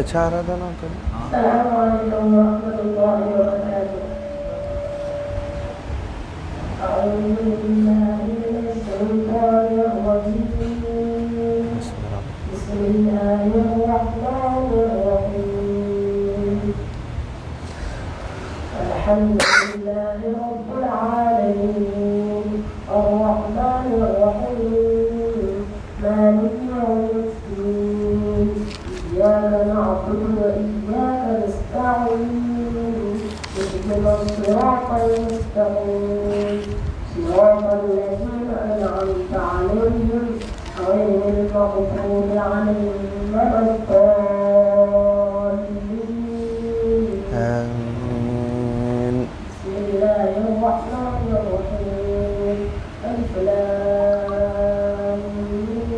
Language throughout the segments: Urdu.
اچھا آ رہا تھا نا کل. السلام علیکم ورحمۃ اللہ وبرکاتہ. اعوذ باللہ من الشیطان الرجیم. بسم اللہ الرحمن الرحیم. الحمد للہ رب العالمین الرحمن الرحیم مالک یوم الدین. إياك نعبد وإياك نستعين. اهدنا الصراط المستقيم صراط الذين أنعمت عليهم غير المغضوب عليهم ولا الضالين. آمين. بسم الله الرحمن الرحيم. ألف لام ميم.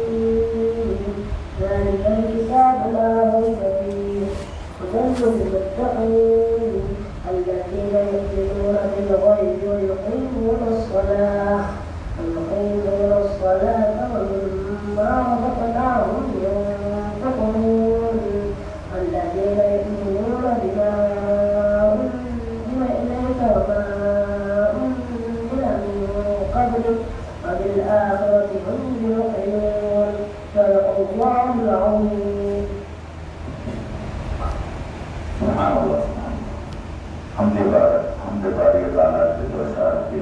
ذلك الكتاب لا ريب فيه هدى للمتقين الذين يؤمنون بالغيب ويقيمون الصلاة ومما رزقناهم ينفقون الذين يؤمنون بما أنزل إليك وما أنزل من قبلك وبالآخرة هم يوقنون. صدق الله العظيم. سبحان اللہ. حمد باری تعالیٰ کے دوشار کے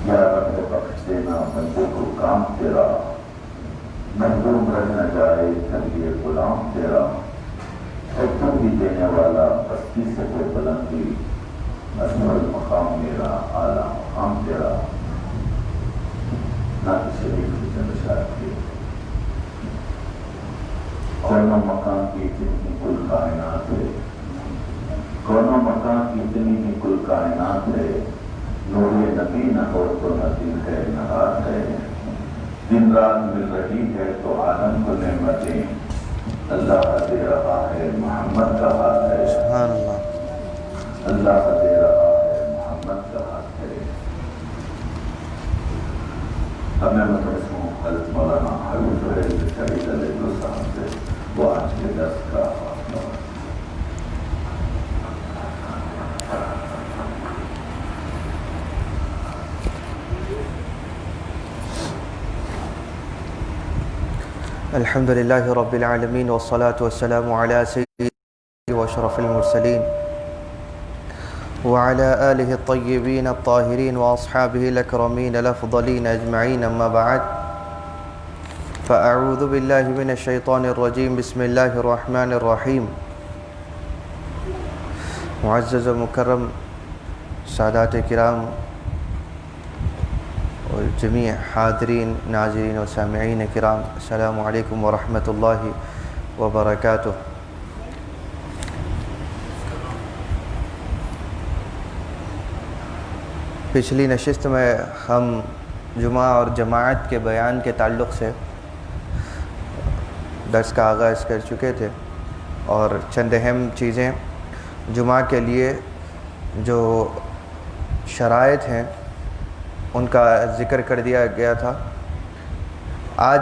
یا رب بخش دینا بندے کو کام تیرا، محروم رہ نہ جائے تنگے غلام تیرا. اور تو بھی دینے والا بستی سے کوئی بلندی، اجمل مقام میرا اعلیٰ مقام تیرا. نہ شریف سے بشار کی کونوں مکان کی اتنی کل کائنات ہے، کونوں مکان کی اتنی ہی کل کائنات ہے. نور نبی نہ ہو تو نہ دن ہے نہ رات ہے. دن رات مل رہی ہے تو عالم کو نعمتیں. اللہ دے رہا ہے محمد کا ہاتھ ہے. سبحان اللہ. اللہ دے رہا ہے محمد کا ہاتھ ہے. اب میں مدرس ہوں حضرت مولانا حبیب سہیل شہید علیہ السلام سے وہ آج کے درس کا فاصلہ. الحمد للہ رب العالمین والصلاة والسلام علی سید واشرف المرسلین وعلى آلہ الطیبین الطاہرین واصحابہ الاکرمین الافضلین اجمعین. اما بعد فاعوذ باللہ من الشیطان الرجیم. بسم اللہ الرحمن الرحیم. معزز و مکرم سادات کرام اور جمیع حاضرین ناظرین و سامعین کرام، السلام علیکم ورحمۃ اللہ وبرکاتہ. پچھلی نشست میں ہم جمعہ اور جماعت کے بیان کے تعلق سے درس کا آغاز کر چکے تھے اور چند اہم چیزیں جمعہ کے لیے جو شرائط ہیں ان کا ذکر کر دیا گیا تھا. آج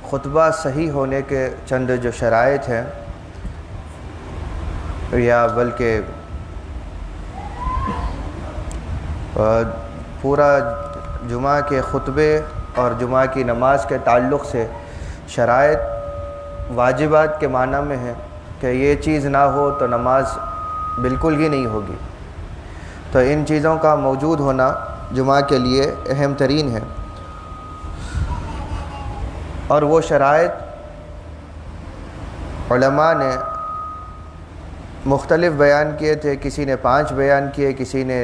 خطبہ صحیح ہونے کے چند جو شرائط ہیں، یا بلکہ پورا جمعہ کے خطبے اور جمعہ کی نماز کے تعلق سے شرائط واجبات کے معنی میں ہیں کہ یہ چیز نہ ہو تو نماز بالکل ہی نہیں ہوگی. تو ان چیزوں کا موجود ہونا جمعہ کے لیے اہم ترین ہے. اور وہ شرائط علماء نے مختلف بیان کیے تھے. کسی نے 5 بیان کیے، کسی نے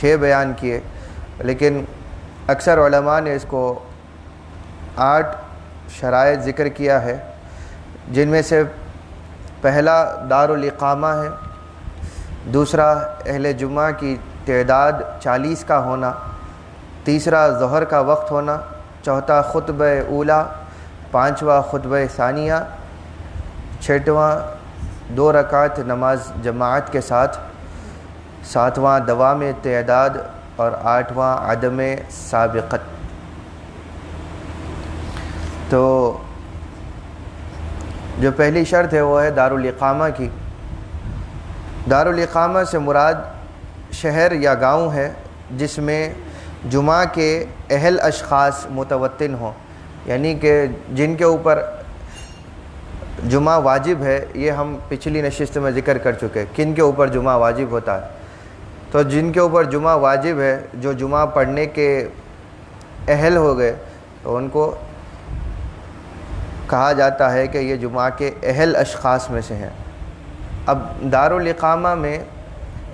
6 بیان کیے، لیکن اکثر علماء نے اس کو 8 شرائط ذکر کیا ہے، جن میں سے پہلا دارالاقامہ ہے، دوسرا اہل جمعہ کی تعداد 40 کا ہونا، تیسرا ظہر کا وقت ہونا، چوتھا خطبہ اولا، پانچواں خطبہ ثانیہ، چھٹواں 2 رکعت نماز جماعت کے ساتھ، ساتواں دوام تعداد اور آٹھواں عدم سابقت. تو جو پہلی شرط ہے وہ ہے دارالاقامہ کی۔ دارالاقامہ سے مراد شہر یا گاؤں ہے جس میں جمعہ کے اہل اشخاص متوطن ہوں، یعنی کہ جن کے اوپر جمعہ واجب ہے۔ یہ ہم پچھلی نشست میں ذکر کر چکے کن کے اوپر جمعہ واجب ہوتا ہے۔ تو جن کے اوپر جمعہ واجب ہے، جو جمعہ پڑھنے کے اہل ہو گئے، تو ان کو کہا جاتا ہے کہ یہ جمعہ کے اہل اشخاص میں سے ہیں۔ اب دارالاقامہ میں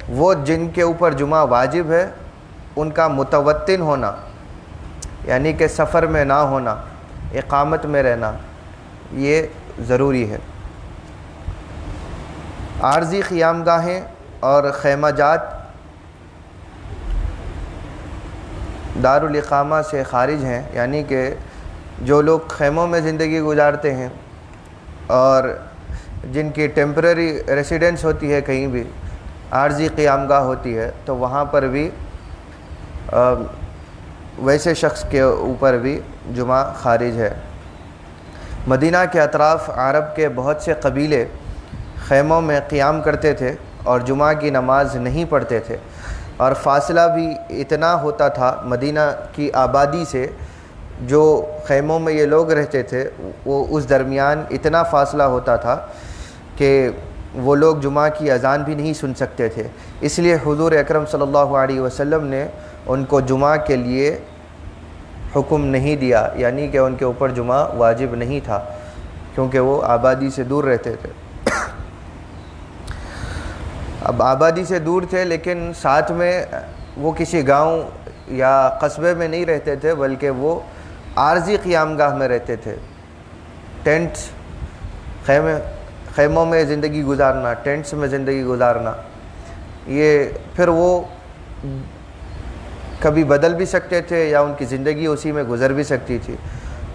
وہ جن کے اوپر جمعہ واجب ہے ان کا متوطن ہونا، یعنی کہ سفر میں نہ ہونا، اقامت میں رہنا، یہ ضروری ہے۔ عارضی قیام گاہیں اور خیمہ جات دارالاقامہ سے خارج ہیں، یعنی کہ جو لوگ خیموں میں زندگی گزارتے ہیں اور جن کی ٹیمپرری ریسیڈنس ہوتی ہے، کہیں بھی عارضی قیام گاہ ہوتی ہے، تو وہاں پر بھی ویسے شخص کے اوپر بھی جمعہ خارج ہے۔ مدینہ کے اطراف عرب کے بہت سے قبیلے خیموں میں قیام کرتے تھے اور جمعہ کی نماز نہیں پڑھتے تھے، اور فاصلہ بھی اتنا ہوتا تھا مدینہ کی آبادی سے، جو خیموں میں یہ لوگ رہتے تھے وہ اس درمیان اتنا فاصلہ ہوتا تھا کہ وہ لوگ جمعہ کی اذان بھی نہیں سن سکتے تھے۔ اس لیے حضور اکرم صلی اللہ علیہ وسلم نے ان کو جمعہ کے لیے حکم نہیں دیا، یعنی کہ ان کے اوپر جمعہ واجب نہیں تھا، کیونکہ وہ آبادی سے دور رہتے تھے۔ اب آبادی سے دور تھے، لیکن ساتھ میں وہ کسی گاؤں یا قصبے میں نہیں رہتے تھے، بلکہ وہ عارضی قیام گاہ میں رہتے تھے۔ ٹینٹس، خیموں میں زندگی گزارنا، ٹینٹس میں زندگی گزارنا، یہ پھر وہ کبھی بدل بھی سکتے تھے یا ان کی زندگی اسی میں گزر بھی سکتی تھی۔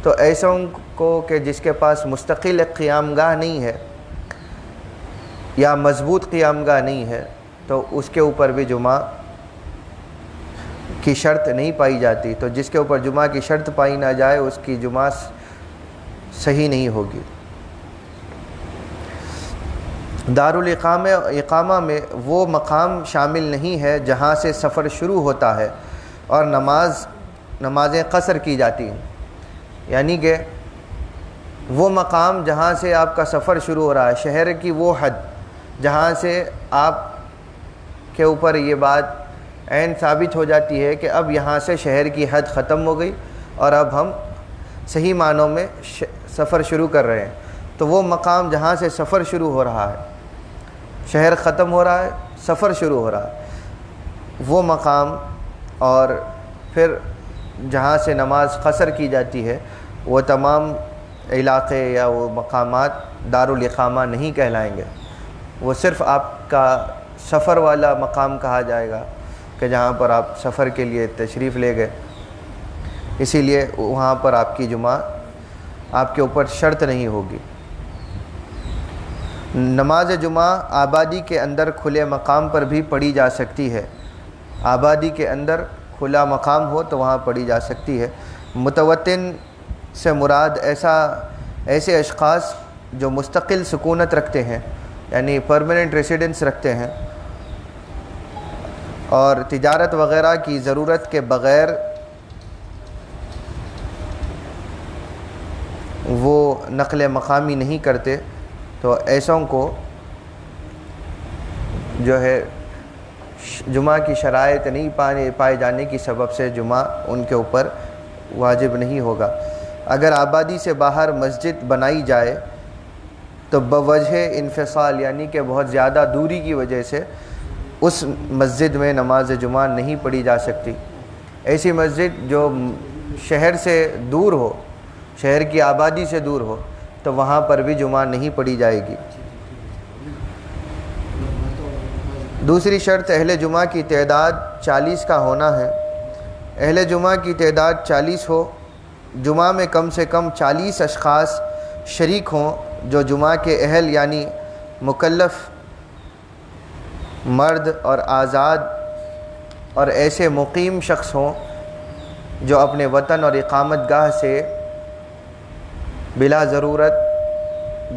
تو ایسوں کو کہ جس کے پاس مستقل ایک قیام گاہ نہیں ہے یا مضبوط قیام گاہ نہیں ہے، تو اس کے اوپر بھی جمعہ کی شرط نہیں پائی جاتی۔ تو جس کے اوپر جمعہ کی شرط پائی نہ جائے اس کی جمعہ صحیح نہیں ہوگی۔ دارالاقامہ میں وہ مقام شامل نہیں ہے جہاں سے سفر شروع ہوتا ہے اور نمازیں قصر کی جاتی ہیں، یعنی کہ وہ مقام جہاں سے آپ کا سفر شروع ہو رہا ہے، شہر کی وہ حد جہاں سے آپ کے اوپر یہ بات عین ثابت ہو جاتی ہے کہ اب یہاں سے شہر کی حد ختم ہو گئی اور اب ہم صحیح معنوں میں سفر شروع کر رہے ہیں۔ تو وہ مقام جہاں سے سفر شروع ہو رہا ہے، شہر ختم ہو رہا ہے، سفر شروع ہو رہا ہے، وہ مقام اور پھر جہاں سے نماز قصر کی جاتی ہے، وہ تمام علاقے یا وہ مقامات دارالاقامہ نہیں کہلائیں گے۔ وہ صرف آپ کا سفر والا مقام کہا جائے گا کہ جہاں پر آپ سفر کے لیے تشریف لے گئے، اسی لیے وہاں پر آپ کی جمعہ آپ کے اوپر شرط نہیں ہوگی۔ نماز جمعہ آبادی کے اندر کھلے مقام پر بھی پڑھی جا سکتی ہے۔ آبادی کے اندر کھلا مقام ہو تو وہاں پڑھی جا سکتی ہے۔ متوطن سے مراد ایسے اشخاص جو مستقل سکونت رکھتے ہیں، یعنی پرماننٹ ریسیڈنس رکھتے ہیں اور تجارت وغیرہ کی ضرورت کے بغیر وہ نقل مقامی نہیں کرتے، تو ایسوں کو جو ہے جمعہ کی شرائط نہیں پائے جانے کی سبب سے جمعہ ان کے اوپر واجب نہیں ہوگا۔ اگر آبادی سے باہر مسجد بنائی جائے تو بوجہ انفصال، یعنی کہ بہت زیادہ دوری کی وجہ سے اس مسجد میں نماز جمعہ نہیں پڑھی جا سکتی۔ ایسی مسجد جو شہر سے دور ہو، شہر کی آبادی سے دور ہو، تو وہاں پر بھی جمعہ نہیں پڑھی جائے گی۔ دوسری شرط اہل جمعہ کی تعداد 40 کا ہونا ہے۔ اہل جمعہ کی تعداد 40 ہو، جمعہ میں کم سے کم 40 اشخاص شریک ہوں جو جمعہ کے اہل یعنی مکلف مرد اور آزاد اور ایسے مقیم شخص ہوں جو اپنے وطن اور اقامت گاہ سے بلا ضرورت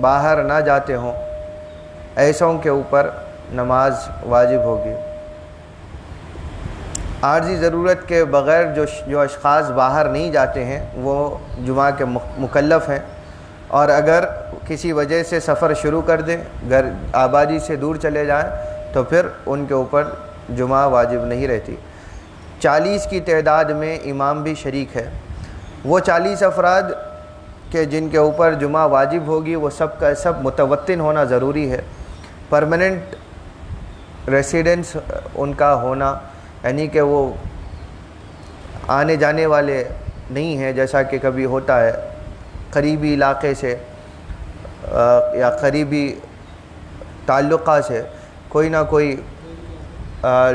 باہر نہ جاتے ہوں ایسوں کے اوپر نماز واجب ہوگی۔ عارضی ضرورت کے بغیر جو اشخاص باہر نہیں جاتے ہیں وہ جمعہ کے مکلف ہیں، اور اگر کسی وجہ سے سفر شروع کر دیں، گھر آبادی سے دور چلے جائیں، تو پھر ان کے اوپر جمعہ واجب نہیں رہتی۔ 40 کی تعداد میں امام بھی شریک ہے۔ وہ 40 افراد کہ جن کے اوپر جمعہ واجب ہوگی وہ سب کا سب متوطن ہونا ضروری ہے، پرماننٹ ریسیڈنس ان کا ہونا، یعنی کہ وہ آنے جانے والے نہیں ہیں، جیسا کہ کبھی ہوتا ہے قریبی علاقے سے یا قریبی تعلقہ سے کوئی نہ کوئی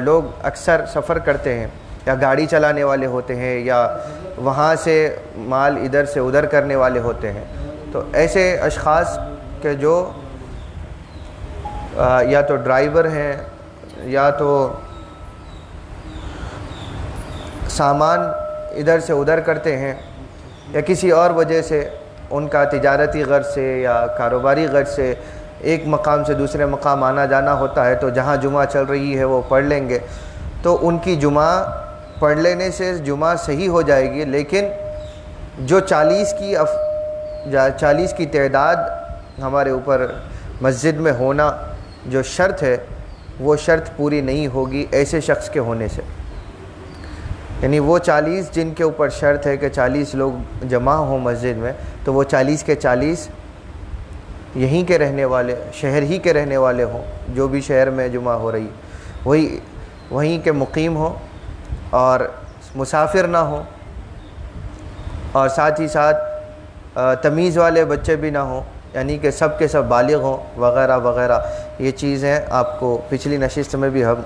لوگ اکثر سفر کرتے ہیں، یا گاڑی چلانے والے ہوتے ہیں، یا وہاں سے مال ادھر سے ادھر کرنے والے ہوتے ہیں۔ تو ایسے اشخاص کے جو یا تو ڈرائیور ہیں، یا تو سامان ادھر سے ادھر کرتے ہیں، یا کسی اور وجہ سے ان کا تجارتی غرض سے یا کاروباری غرض سے ایک مقام سے دوسرے مقام آنا جانا ہوتا ہے، تو جہاں جمعہ چل رہی ہے وہ پڑھ لیں گے، تو ان کی جمعہ پڑھ لینے سے جمعہ صحیح ہو جائے گی۔ لیکن جو 40 کی تعداد ہمارے اوپر مسجد میں ہونا جو شرط ہے، وہ شرط پوری نہیں ہوگی ایسے شخص کے ہونے سے۔ یعنی وہ 40 جن کے اوپر شرط ہے کہ 40 لوگ جمع ہوں مسجد میں، تو وہ 40 کے 40 یہیں کے رہنے والے، شہر ہی کے رہنے والے ہوں، جو بھی شہر میں جمعہ ہو رہی وہیں کے مقیم ہوں، اور مسافر نہ ہوں، اور ساتھ ہی ساتھ تمیز والے بچے بھی نہ ہوں، یعنی کہ سب کے سب بالغ ہوں وغیرہ وغیرہ۔ یہ چیزیں آپ کو پچھلی نشست میں بھی ہم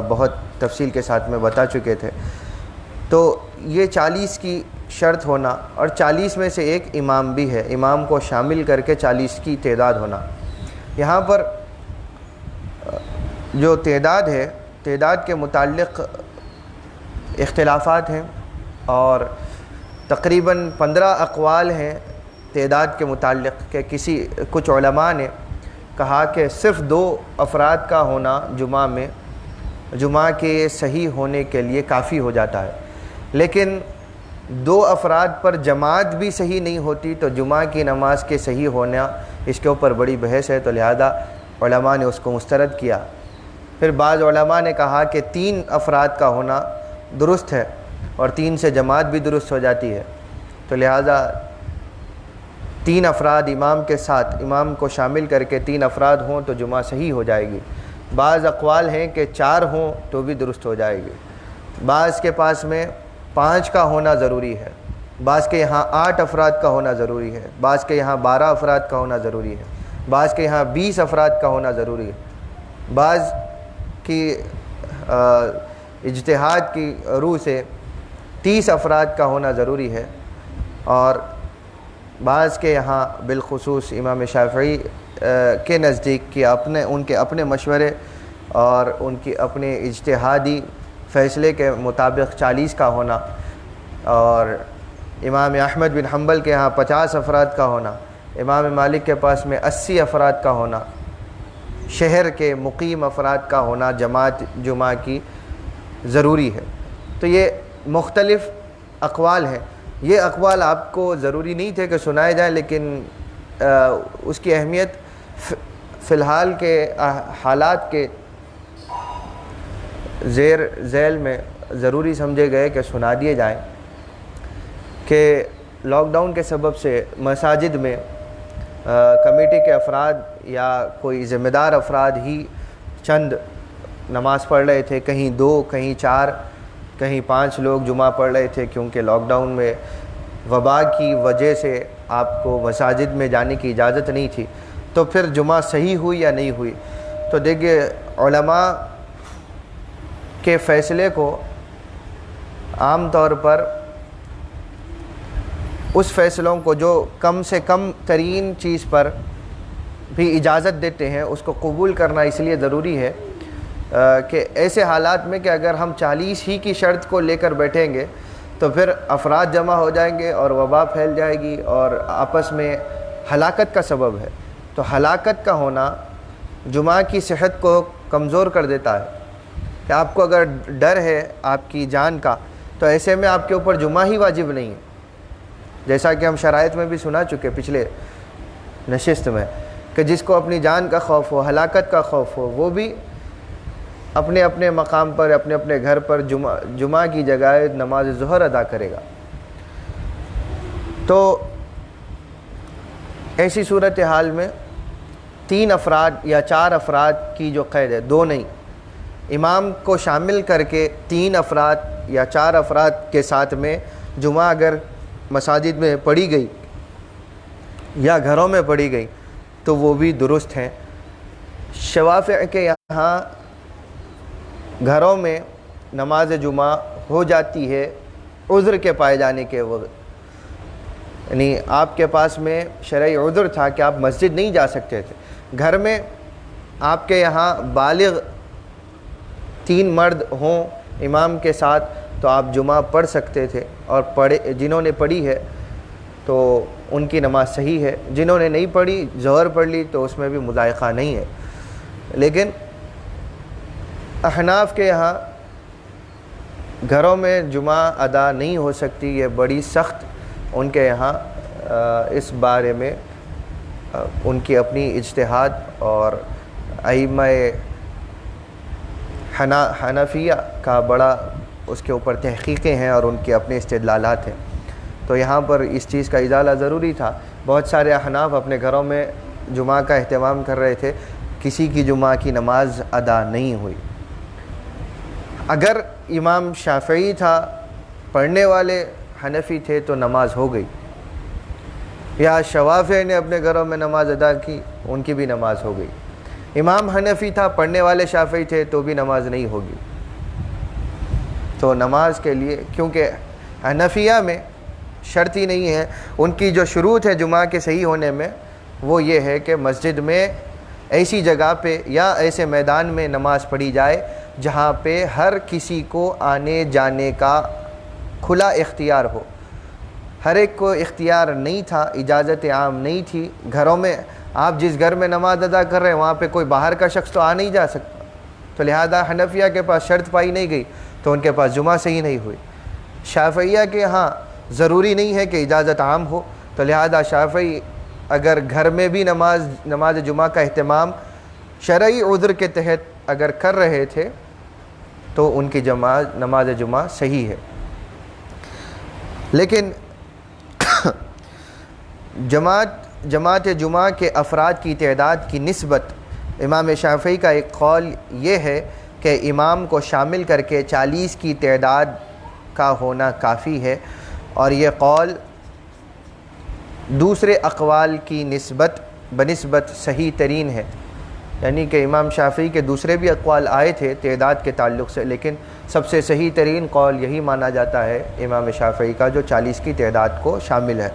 بہت تفصیل کے ساتھ میں بتا چکے تھے۔ تو یہ 40 کی شرط ہونا، اور 40 میں سے ایک امام بھی ہے، امام کو شامل کر کے 40 کی تعداد ہونا۔ یہاں پر جو تعداد ہے، تعداد کے متعلق اختلافات ہیں، اور تقریباً 15 اقوال ہیں تعداد کے متعلق، کہ کچھ علماء نے کہا کہ صرف 2 افراد کا ہونا جمعہ میں جمعہ کے صحیح ہونے کے لیے کافی ہو جاتا ہے، لیکن 2 افراد پر جماعت بھی صحیح نہیں ہوتی تو جمعہ کی نماز کے صحیح ہونا، اس کے اوپر بڑی بحث ہے، تو لہذا علماء نے اس کو مسترد کیا۔ پھر بعض علماء نے کہا کہ 3 افراد کا ہونا درست ہے، اور 3 سے جماعت بھی درست ہو جاتی ہے، تو لہذا 3 افراد امام کے ساتھ، امام کو شامل کر کے 3 افراد ہوں تو جمعہ صحیح ہو جائے گی۔ بعض اقوال ہیں کہ 4 ہوں تو بھی درست ہو جائے گی، بعض کے پاس میں 5 کا ہونا ضروری ہے، بعض کے یہاں 8 افراد کا ہونا ضروری ہے، بعض کے یہاں 12 افراد کا ہونا ضروری ہے، بعض کے یہاں 20 افراد کا ہونا ضروری ہے، بعض کی اجتہاد کی روح سے 30 افراد کا ہونا ضروری ہے، اور بعض کے یہاں بالخصوص امام شافعی کے نزدیک کہ ان کے اپنے مشورے اور ان کی اپنے اجتہادی فیصلے کے مطابق 40 کا ہونا، اور امام احمد بن حنبل کے یہاں 50 افراد کا ہونا، امام مالک کے پاس میں 80 افراد کا ہونا، شہر کے مقیم افراد کا ہونا جماعت جمعہ کی ضروری ہے۔ تو یہ مختلف اقوال ہیں، یہ اقوال آپ کو ضروری نہیں تھے کہ سنائے جائیں، لیکن اس کی اہمیت فی الحال کے حالات کے زیر ذیل میں ضروری سمجھے گئے کہ سنا دیے جائیں، کہ لاک ڈاؤن کے سبب سے مساجد میں کمیٹی کے افراد یا کوئی ذمہ دار افراد ہی چند نماز پڑھ رہے تھے، کہیں 2 کہیں 4 کہیں 5 لوگ جمعہ پڑھ رہے تھے، کیونکہ لاک ڈاؤن میں وبا کی وجہ سے آپ کو مساجد میں جانے کی اجازت نہیں تھی، تو پھر جمعہ صحیح ہوئی یا نہیں ہوئی۔ تو دیکھیے علماء کے فیصلے کو عام طور پر اس فیصلوں کو جو کم سے کم ترین چیز پر بھی اجازت دیتے ہیں اس کو قبول کرنا اس لیے ضروری ہے کہ ایسے حالات میں کہ اگر ہم 40 ہی کی شرط کو لے کر بیٹھیں گے تو پھر افراد جمع ہو جائیں گے اور وبا پھیل جائے گی اور آپس میں ہلاکت کا سبب ہے۔ تو ہلاکت کا ہونا جمعہ کی صحت کو کمزور کر دیتا ہے کہ آپ کو اگر ڈر ہے آپ کی جان کا تو ایسے میں آپ کے اوپر جمعہ ہی واجب نہیں ہے، جیسا کہ ہم شرائط میں بھی سنا چکے پچھلے نشست میں کہ جس کو اپنی جان کا خوف ہو، ہلاکت کا خوف ہو، وہ بھی اپنے اپنے مقام پر اپنے اپنے گھر پر جمعہ کی جگہ نماز ظہر ادا کرے گا۔ تو ایسی صورتحال میں 3 افراد یا 4 افراد کی جو قید ہے، 2 نہیں، امام کو شامل کر کے 3 افراد یا 4 افراد کے ساتھ میں جمعہ اگر مساجد میں پڑھی گئی یا گھروں میں پڑھی گئی تو وہ بھی درست ہیں۔ شوافع کے یہاں گھروں میں نماز جمعہ ہو جاتی ہے عذر کے پائے جانے کے وقت، یعنی آپ کے پاس میں شرعی عذر تھا کہ آپ مسجد نہیں جا سکتے تھے، گھر میں آپ کے یہاں بالغ 3 مرد ہوں امام کے ساتھ تو آپ جمعہ پڑھ سکتے تھے، اور جنہوں نے پڑھی ہے تو ان کی نماز صحیح ہے، جنہوں نے نہیں پڑھی ظہر پڑھ لی تو اس میں بھی مضائقہ نہیں ہے۔ لیکن احناف کے یہاں گھروں میں جمعہ ادا نہیں ہو سکتی، یہ بڑی سخت ان کے یہاں اس بارے میں ان کی اپنی اجتہاد اور ائمہ حنفیہ کا بڑا اس کے اوپر تحقیقیں ہیں اور ان کے اپنے استدلالات ہیں۔ تو یہاں پر اس چیز کا ازالہ ضروری تھا۔ بہت سارے احناف اپنے گھروں میں جمعہ کا اہتمام کر رہے تھے، کسی کی جمعہ کی نماز ادا نہیں ہوئی۔ اگر امام شافعی تھا، پڑھنے والے حنفی تھے تو نماز ہو گئی، یا شوافع نے اپنے گھروں میں نماز ادا کی ان کی بھی نماز ہو گئی۔ امام حنفی تھا، پڑھنے والے شافعی تھے تو بھی نماز نہیں ہوگی۔ تو نماز کے لیے، کیونکہ حنفیہ میں شرط ہی نہیں ہے، ان کی جو شروط ہے جمعہ کے صحیح ہونے میں وہ یہ ہے کہ مسجد میں ایسی جگہ پہ یا ایسے میدان میں نماز پڑھی جائے جہاں پہ ہر کسی کو آنے جانے کا کھلا اختیار ہو۔ ہر ایک کو اختیار نہیں تھا، اجازت عام نہیں تھی۔ گھروں میں آپ جس گھر میں نماز ادا کر رہے ہیں وہاں پہ کوئی باہر کا شخص تو آ نہیں جا سکتا، تو لہذا حنفیہ کے پاس شرط پائی نہیں گئی تو ان کے پاس جمعہ صحیح نہیں ہوئی۔ شافعیہ کے ہاں ضروری نہیں ہے کہ اجازت عام ہو، تو لہذا شافعی اگر گھر میں بھی نماز جمعہ کا اہتمام شرعی عذر کے تحت اگر کر رہے تھے تو ان کی نماز جمعہ صحیح ہے۔ لیکن جماعت جمعہ کے افراد کی تعداد کی نسبت امام شافعی کا ایک قول یہ ہے کہ امام کو شامل کر کے 40 کی تعداد کا ہونا کافی ہے، اور یہ قول دوسرے اقوال کی بنسبت صحیح ترین ہے، یعنی کہ امام شافعی کے دوسرے بھی اقوال آئے تھے تعداد کے تعلق سے، لیکن سب سے صحیح ترین قول یہی مانا جاتا ہے امام شافعی کا جو 40 کی تعداد کو شامل ہے۔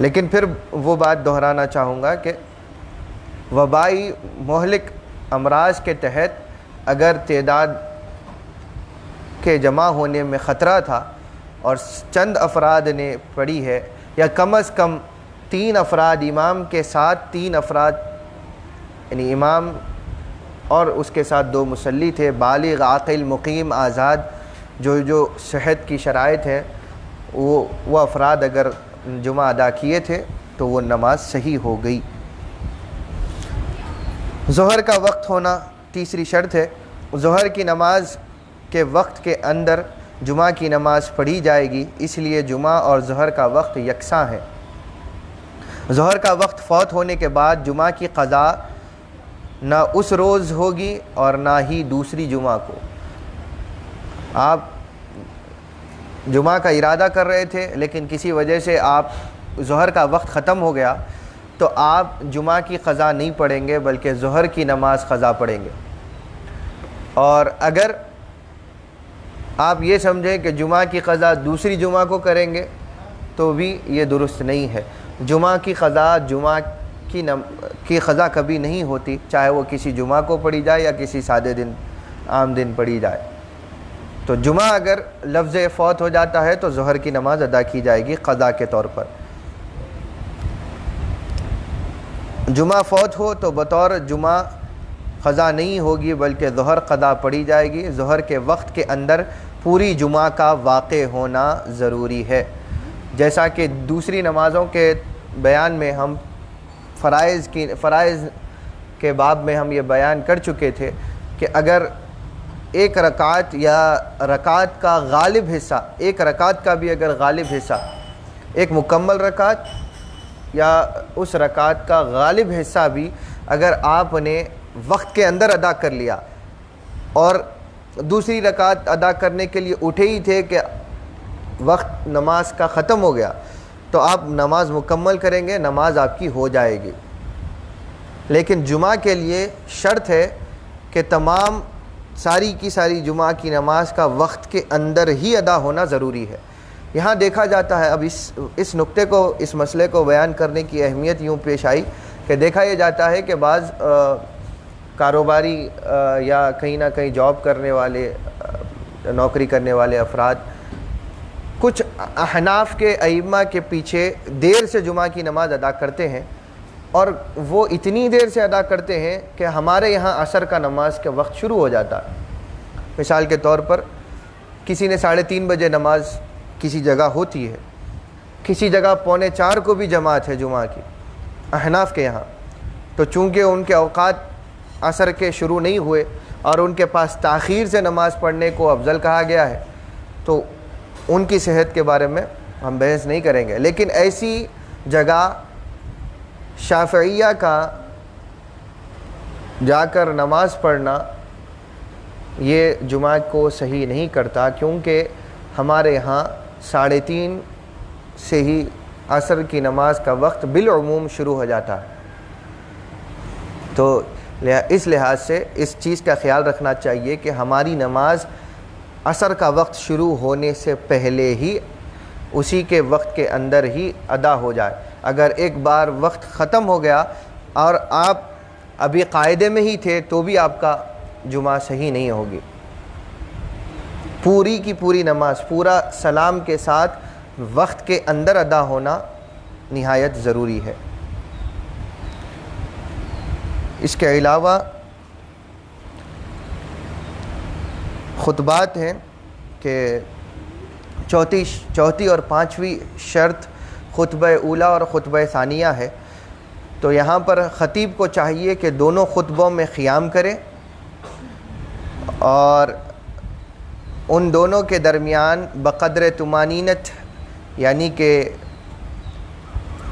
لیکن پھر وہ بات دہرانا چاہوں گا کہ وبائی مہلک امراض کے تحت اگر تعداد کے جمع ہونے میں خطرہ تھا اور چند افراد نے پڑھی ہے، یا کم از کم 3 افراد امام کے ساتھ 3 افراد، یعنی امام اور اس کے ساتھ 2 مصلی تھے، بالغ عاقل مقیم آزاد، جو صحت کی شرائط ہیں وہ افراد اگر جمعہ ادا کیے تھے تو وہ نماز صحیح ہو گئی۔ ظہر کا وقت ہونا تیسری شرط ہے۔ ظہر کی نماز کے وقت کے اندر جمعہ کی نماز پڑھی جائے گی، اس لیے جمعہ اور ظہر کا وقت یکساں ہے۔ ظہر کا وقت فوت ہونے کے بعد جمعہ کی قضا نہ اس روز ہوگی اور نہ ہی دوسری جمعہ کو۔ آپ جمعہ کا ارادہ کر رہے تھے لیکن کسی وجہ سے آپ ظہر کا وقت ختم ہو گیا تو آپ جمعہ کی قضا نہیں پڑھیں گے بلکہ ظہر کی نماز قضا پڑھیں گے۔ اور اگر آپ یہ سمجھیں کہ جمعہ کی قضا دوسری جمعہ کو کریں گے تو بھی یہ درست نہیں ہے۔ جمعہ کی قضا کبھی نہیں ہوتی، چاہے وہ کسی جمعہ کو پڑھی جائے یا کسی سادے دن عام دن پڑھی جائے۔ تو جمعہ اگر لفظ فوت ہو جاتا ہے تو ظہر کی نماز ادا کی جائے گی قضا کے طور پر۔ جمعہ فوت ہو تو بطور جمعہ قضا نہیں ہوگی بلکہ ظہر قضا پڑی جائے گی. ظہر کے وقت کے اندر پوری جمعہ کا واقع ہونا ضروری ہے. جیسا کہ دوسری نمازوں کے بیان میں ہم فرائض کے باب میں ہم یہ بیان کر چکے تھے کہ اگر ایک رکعت یا رکعت کا غالب حصہ، ایک رکعت کا بھی اگر غالب حصہ، ایک مکمل رکعت یا اس رکعت کا غالب حصہ بھی اگر آپ نے وقت کے اندر ادا کر لیا اور دوسری رکعت ادا کرنے کے لیے اٹھے ہی تھے کہ وقت نماز کا ختم ہو گیا، تو آپ نماز مکمل کریں گے، نماز آپ کی ہو جائے گی. لیکن جمعہ کے لیے شرط ہے کہ تمام ساری کی ساری جمعہ کی نماز کا وقت کے اندر ہی ادا ہونا ضروری ہے. یہاں دیکھا جاتا ہے، اب اس نقطے کو، اس مسئلے کو بیان کرنے کی اہمیت یوں پیش آئی کہ دیکھا یہ جاتا ہے کہ بعض کاروباری یا کہیں نہ کہیں جاب کرنے والے، نوکری کرنے والے افراد کچھ احناف کے ائمہ کے پیچھے دیر سے جمعہ کی نماز ادا کرتے ہیں، اور وہ اتنی دیر سے ادا کرتے ہیں کہ ہمارے یہاں عصر کا نماز کے وقت شروع ہو جاتا ہے. مثال کے طور پر کسی نے 3:30 بجے نماز کسی جگہ ہوتی ہے، کسی جگہ 3:45 کو بھی جماعت ہے جمعہ کی احناف کے یہاں، تو چونکہ ان کے اوقات عصر کے شروع نہیں ہوئے اور ان کے پاس تاخیر سے نماز پڑھنے کو افضل کہا گیا ہے، تو ان کی صحت کے بارے میں ہم بحث نہیں کریں گے. لیکن ایسی جگہ شافعیہ کا جا کر نماز پڑھنا یہ جمعہ کو صحیح نہیں کرتا، کیونکہ ہمارے یہاں 3:30 سے ہی عصر کی نماز کا وقت بالعموم شروع ہو جاتا ہے. تو اس لحاظ سے اس چیز کا خیال رکھنا چاہیے کہ ہماری نماز عصر کا وقت شروع ہونے سے پہلے ہی اسی کے وقت کے اندر ہی ادا ہو جائے. اگر ایک بار وقت ختم ہو گیا اور آپ ابھی قاعدے میں ہی تھے تو بھی آپ کا جمعہ صحیح نہیں ہوگی. پوری کی پوری نماز پورا سلام کے ساتھ وقت کے اندر ادا ہونا نہایت ضروری ہے. اس کے علاوہ خطبات ہیں کہ چوتھی اور 5ویں شرط خطبہ اولا اور خطبہ ثانیہ ہے. تو یہاں پر خطیب کو چاہیے کہ دونوں خطبوں میں قیام کرے اور ان دونوں کے درمیان بقدر طمانینت، یعنی کہ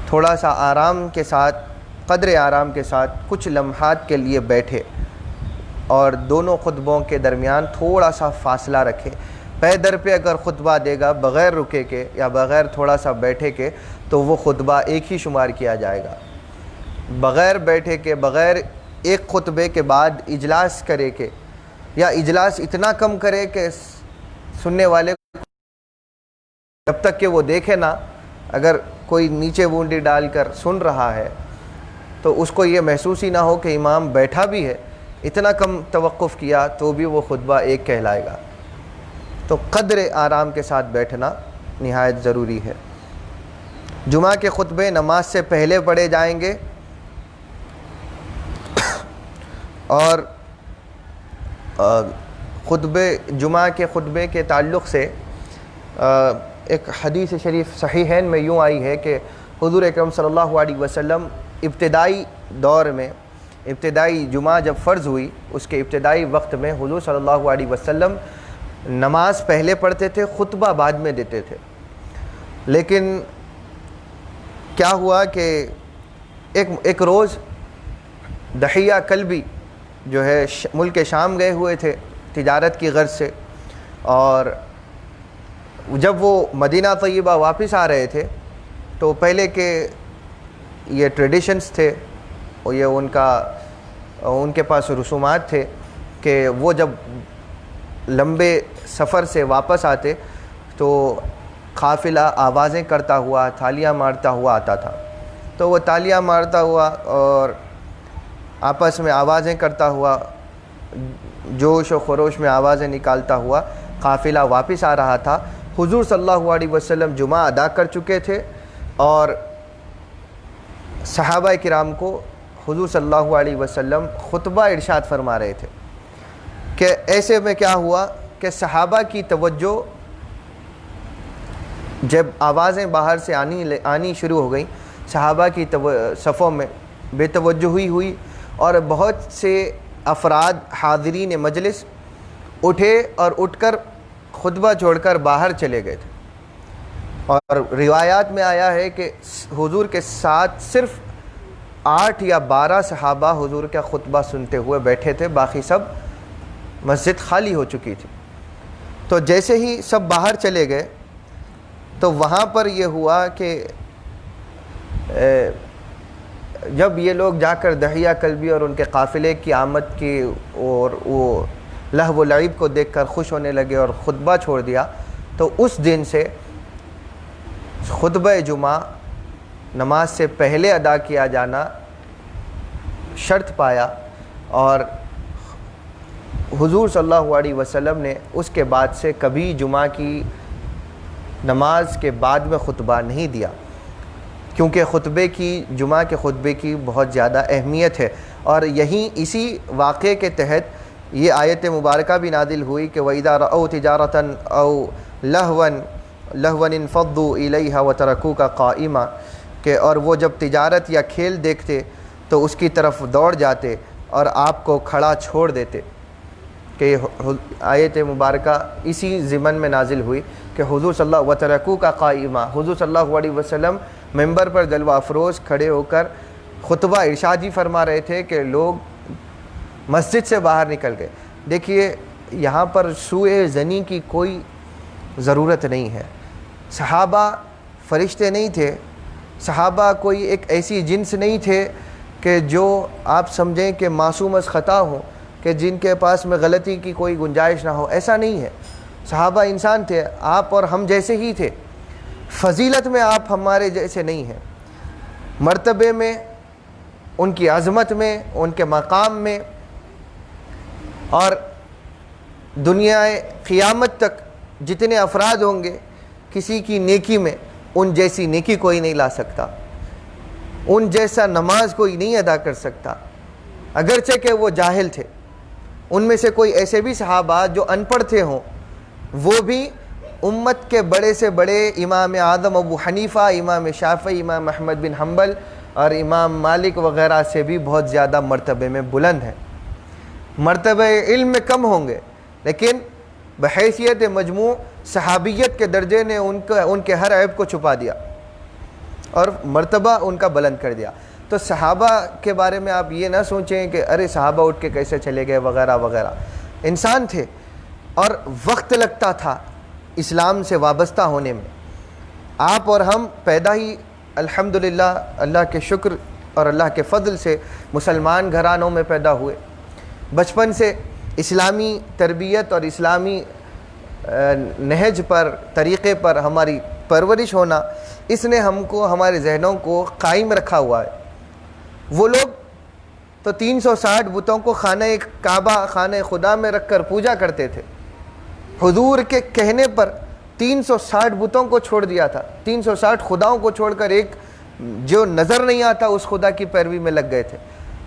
تھوڑا سا آرام کے ساتھ، قدر آرام کے ساتھ کچھ لمحات کے لیے بیٹھے اور دونوں خطبوں کے درمیان تھوڑا سا فاصلہ رکھے. پے در پہ اگر خطبہ دے گا بغیر رکے کے یا بغیر تھوڑا سا بیٹھے کے تو وہ خطبہ ایک ہی شمار کیا جائے گا. بغیر بیٹھے کے، بغیر ایک خطبے کے بعد اجلاس کرے کے، یا اجلاس اتنا کم کرے کہ سننے والے جب تک کہ وہ دیکھے نا، اگر کوئی نیچے بونڈی ڈال کر سن رہا ہے تو اس کو یہ محسوس ہی نہ ہو کہ امام بیٹھا بھی ہے، اتنا کم توقف کیا تو بھی وہ خطبہ ایک کہلائے گا. تو قدر آرام کے ساتھ بیٹھنا نہایت ضروری ہے. جمعہ کے خطبے نماز سے پہلے پڑھے جائیں گے، اور جمعہ کے خطبے کے تعلق سے ایک حدیث شریف صحیحین میں یوں آئی ہے کہ حضور اکرم صلی اللہ علیہ وسلم ابتدائی دور میں، ابتدائی جمعہ جب فرض ہوئی اس کے ابتدائی وقت میں حضور صلی اللہ علیہ وسلم نماز پہلے پڑھتے تھے، خطبہ بعد میں دیتے تھے. لیکن کیا ہوا کہ ایک روز دحیہ کلبی جو ہے ملک شام گئے ہوئے تھے تجارت کی غرض سے، اور جب وہ مدینہ طیبہ واپس آ رہے تھے تو پہلے کے یہ ٹریڈیشنز تھے اور یہ ان کے پاس رسومات تھے کہ وہ جب لمبے سفر سے واپس آتے تو قافلہ آوازیں کرتا ہوا، تھالیاں مارتا ہوا آتا تھا. تو وہ تالیاں مارتا ہوا اور آپس میں آوازیں کرتا ہوا، جوش و خروش میں آوازیں نکالتا ہوا قافلہ واپس آ رہا تھا. حضور صلی اللہ علیہ وسلم جمعہ ادا کر چکے تھے اور صحابہ کرام کو حضور صلی اللہ علیہ وسلم خطبہ ارشاد فرما رہے تھے کہ ایسے میں کیا ہوا کہ صحابہ کی توجہ جب آوازیں باہر سے آنی شروع ہو گئیں، صحابہ کی صفوں میں بے توجہی ہوئی اور بہت سے افراد حاضرین مجلس اٹھے اور اٹھ کر خطبہ چھوڑ کر باہر چلے گئے تھے. اور روایات میں آیا ہے کہ حضور کے ساتھ صرف 8 یا 12 صحابہ حضور کا خطبہ سنتے ہوئے بیٹھے تھے، باقی سب مسجد خالی ہو چکی تھی. تو جیسے ہی سب باہر چلے گئے تو وہاں پر یہ ہوا کہ جب یہ لوگ جا کر دحیہ کلبی اور ان کے قافلے کی آمد کی اور وہ لہو و لعب کو دیکھ کر خوش ہونے لگے اور خطبہ چھوڑ دیا، تو اس دن سے خطبہ جمعہ نماز سے پہلے ادا کیا جانا شرط پایا، اور حضور صلی اللہ علیہ وسلم نے اس کے بعد سے کبھی جمعہ کی نماز کے بعد میں خطبہ نہیں دیا، کیونکہ جمعہ کے خطبے کی بہت زیادہ اہمیت ہے. اور یہیں اسی واقعے کے تحت یہ آیت مبارکہ بھی نازل ہوئی کہ وَإِذَا رَأَوْا تِجَارَةً أَوْ لَهْوًا انفضوا إِلَيْهَا وَتَرَكُوكَ قَائِمًا، کہ اور وہ جب تجارت یا کھیل دیکھتے تو اس کی طرف دوڑ جاتے اور آپ کو کھڑا چھوڑ دیتے. کہ آیت مبارکہ اسی ضمن میں نازل ہوئی کہ حضور صلی اللہ وَتَرَكُوكَ قَائِمًا، حضور صلی اللہ علیہ وسلم ممبر پر جلوہ افروز کھڑے ہو کر خطبہ ارشاد ہی فرما رہے تھے کہ لوگ مسجد سے باہر نکل گئے. دیکھیے یہاں پر سوء ظنی کی کوئی ضرورت نہیں ہے. صحابہ فرشتے نہیں تھے، صحابہ کوئی ایک ایسی جنس نہیں تھے کہ جو آپ سمجھیں کہ معصوم از خطا ہوں، کہ جن کے پاس میں غلطی کی کوئی گنجائش نہ ہو. ایسا نہیں ہے. صحابہ انسان تھے، آپ اور ہم جیسے ہی تھے. فضیلت میں آپ ہمارے جیسے نہیں ہیں، مرتبے میں، ان کی عظمت میں، ان کے مقام میں، اور دنیا قیامت تک جتنے افراد ہوں گے کسی کی نیکی میں ان جیسی نیکی کوئی نہیں لا سکتا، ان جیسا نماز کوئی نہیں ادا کر سکتا، اگرچہ کہ وہ جاہل تھے. ان میں سے کوئی ایسے بھی صحابہ جو ان پڑھ تھے ہوں، وہ بھی امت کے بڑے سے بڑے امام اعظم ابو حنیفہ، امام شافعی، امام احمد بن حنبل اور امام مالک وغیرہ سے بھی بہت زیادہ مرتبے میں بلند ہیں. مرتبہ علم میں کم ہوں گے، لیکن بحیثیت مجموع صحابیت کے درجے نے ان کے ہر عیب کو چھپا دیا اور مرتبہ ان کا بلند کر دیا. تو صحابہ کے بارے میں آپ یہ نہ سوچیں کہ ارے صحابہ اٹھ کے کیسے چلے گئے وغیرہ وغیرہ. انسان تھے اور وقت لگتا تھا اسلام سے وابستہ ہونے میں. آپ اور ہم پیدا ہی الحمدللہ اللہ کے شکر اور اللہ کے فضل سے مسلمان گھرانوں میں پیدا ہوئے. بچپن سے اسلامی تربیت اور اسلامی نہج پر، طریقے پر ہماری پرورش ہونا، اس نے ہم کو، ہمارے ذہنوں کو قائم رکھا ہوا ہے. وہ لوگ تو 360 بتوں کو خانہ کعبہ، خانہ خدا میں رکھ کر پوجا کرتے تھے. حضور کے کہنے پر 360 بتوں کو چھوڑ دیا تھا، 360 خداؤں کو چھوڑ کر ایک جو نظر نہیں آتا اس خدا کی پیروی میں لگ گئے تھے.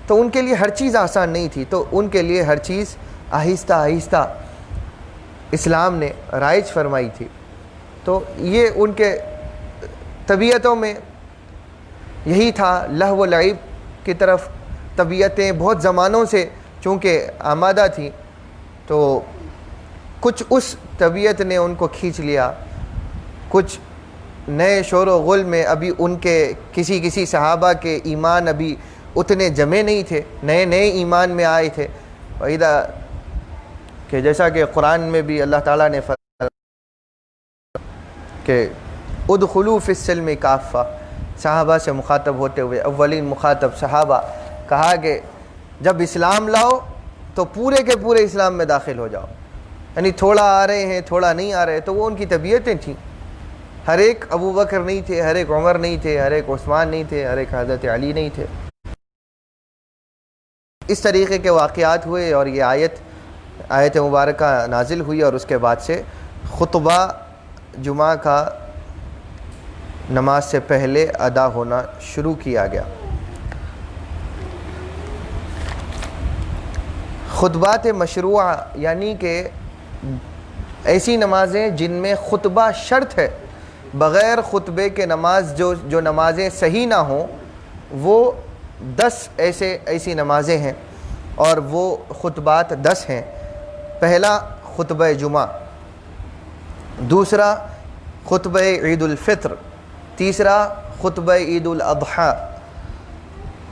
تو ان کے لیے ہر چیز آسان نہیں تھی، تو ان کے لیے ہر چیز آہستہ آہستہ اسلام نے رائج فرمائی تھی. تو یہ ان کے طبیعتوں میں یہی تھا، لہو و لعب کی طرف طبیعتیں بہت زمانوں سے چونکہ آمادہ تھیں، تو کچھ اس طبیعت نے ان کو کھینچ لیا. کچھ نئے شور و غل میں ابھی ان کے کسی صحابہ کے ایمان ابھی اتنے جمے نہیں تھے، نئے ایمان میں آئے تھے. وَإِذَا کہ جیسا کہ قرآن میں بھی اللہ تعالیٰ نے فرمایا کہ ادخلوا فی السلم کافہ، صحابہ سے مخاطب ہوتے ہوئے اولین مخاطب صحابہ، کہا کہ جب اسلام لاؤ تو پورے کے پورے اسلام میں داخل ہو جاؤ. یعنی تھوڑا آ رہے ہیں، تھوڑا نہیں آ رہے. تو وہ ان کی طبیعتیں تھیں. ہر ایک ابو بکر نہیں تھے، ہر ایک عمر نہیں تھے، ہر ایک عثمان نہیں تھے، ہر ایک حضرت علی نہیں تھے. اس طریقے کے واقعات ہوئے اور یہ آیت مبارکہ نازل ہوئی، اور اس کے بعد سے خطبہ جمعہ کا نماز سے پہلے ادا ہونا شروع کیا گیا. خطبات مشروعہ یعنی کہ ایسی نمازیں جن میں خطبہ شرط ہے، بغیر خطبے کے نماز جو نمازیں صحیح نہ ہوں، وہ 10 ایسی نمازیں ہیں، اور وہ خطبات 10 ہیں۔ پہلا خطبہ جمعہ، دوسرا خطبہ عید الفطر، تیسرا خطبہ عید الاضحیٰ،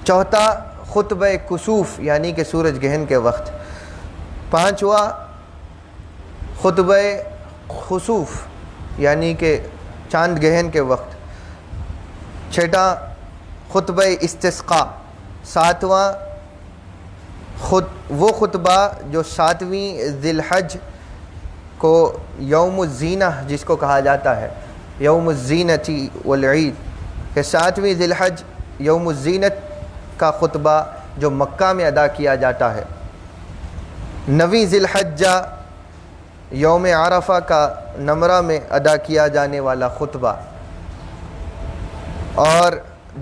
چوتھا خطبہ کسوف یعنی کہ سورج گرہن کے وقت، پانچواں خطبہ خسوف یعنی کہ چاند گرہن کے وقت، چھٹا خطبہ استسقاء، ساتواں وہ خطبہ جو 7ویں ذی الحج کو یوم الزینہ جس کو کہا جاتا ہے، یوم الزینۃ والعید، کہ 7ویں ذی الحج یوم الزینت کا خطبہ جو مکہ میں ادا کیا جاتا ہے، 9ویں ذی الحجہ یوم عرفہ کا نمرہ میں ادا کیا جانے والا خطبہ، اور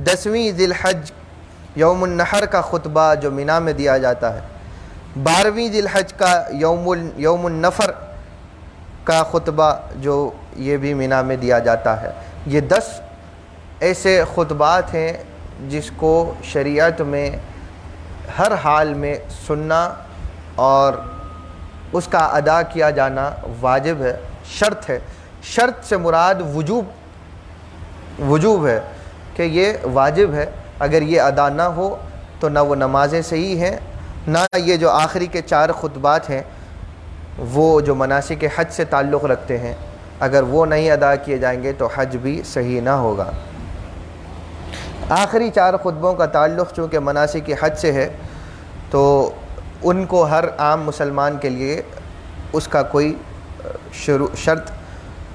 10ویں ذی الحج یوم النحر کا خطبہ جو مینا میں دیا جاتا ہے، 12ویں ذی الحج کا یوم النفر کا خطبہ جو یہ بھی مینا میں دیا جاتا ہے۔ یہ 10 ایسے خطبات ہیں جس کو شریعت میں ہر حال میں سننا اور اس کا ادا کیا جانا واجب ہے، شرط ہے۔ شرط سے مراد وجوب ہے کہ یہ واجب ہے، اگر یہ ادا نہ ہو تو نہ وہ نمازیں صحیح ہیں، نہ یہ جو آخری کے 4 خطبات ہیں وہ جو مناسک حج سے تعلق رکھتے ہیں، اگر وہ نہیں ادا کیے جائیں گے تو حج بھی صحیح نہ ہوگا۔ آخری 4 خطبوں کا تعلق چونکہ مناسک حج سے ہے تو ان کو ہر عام مسلمان کے لیے اس کا کوئی شرط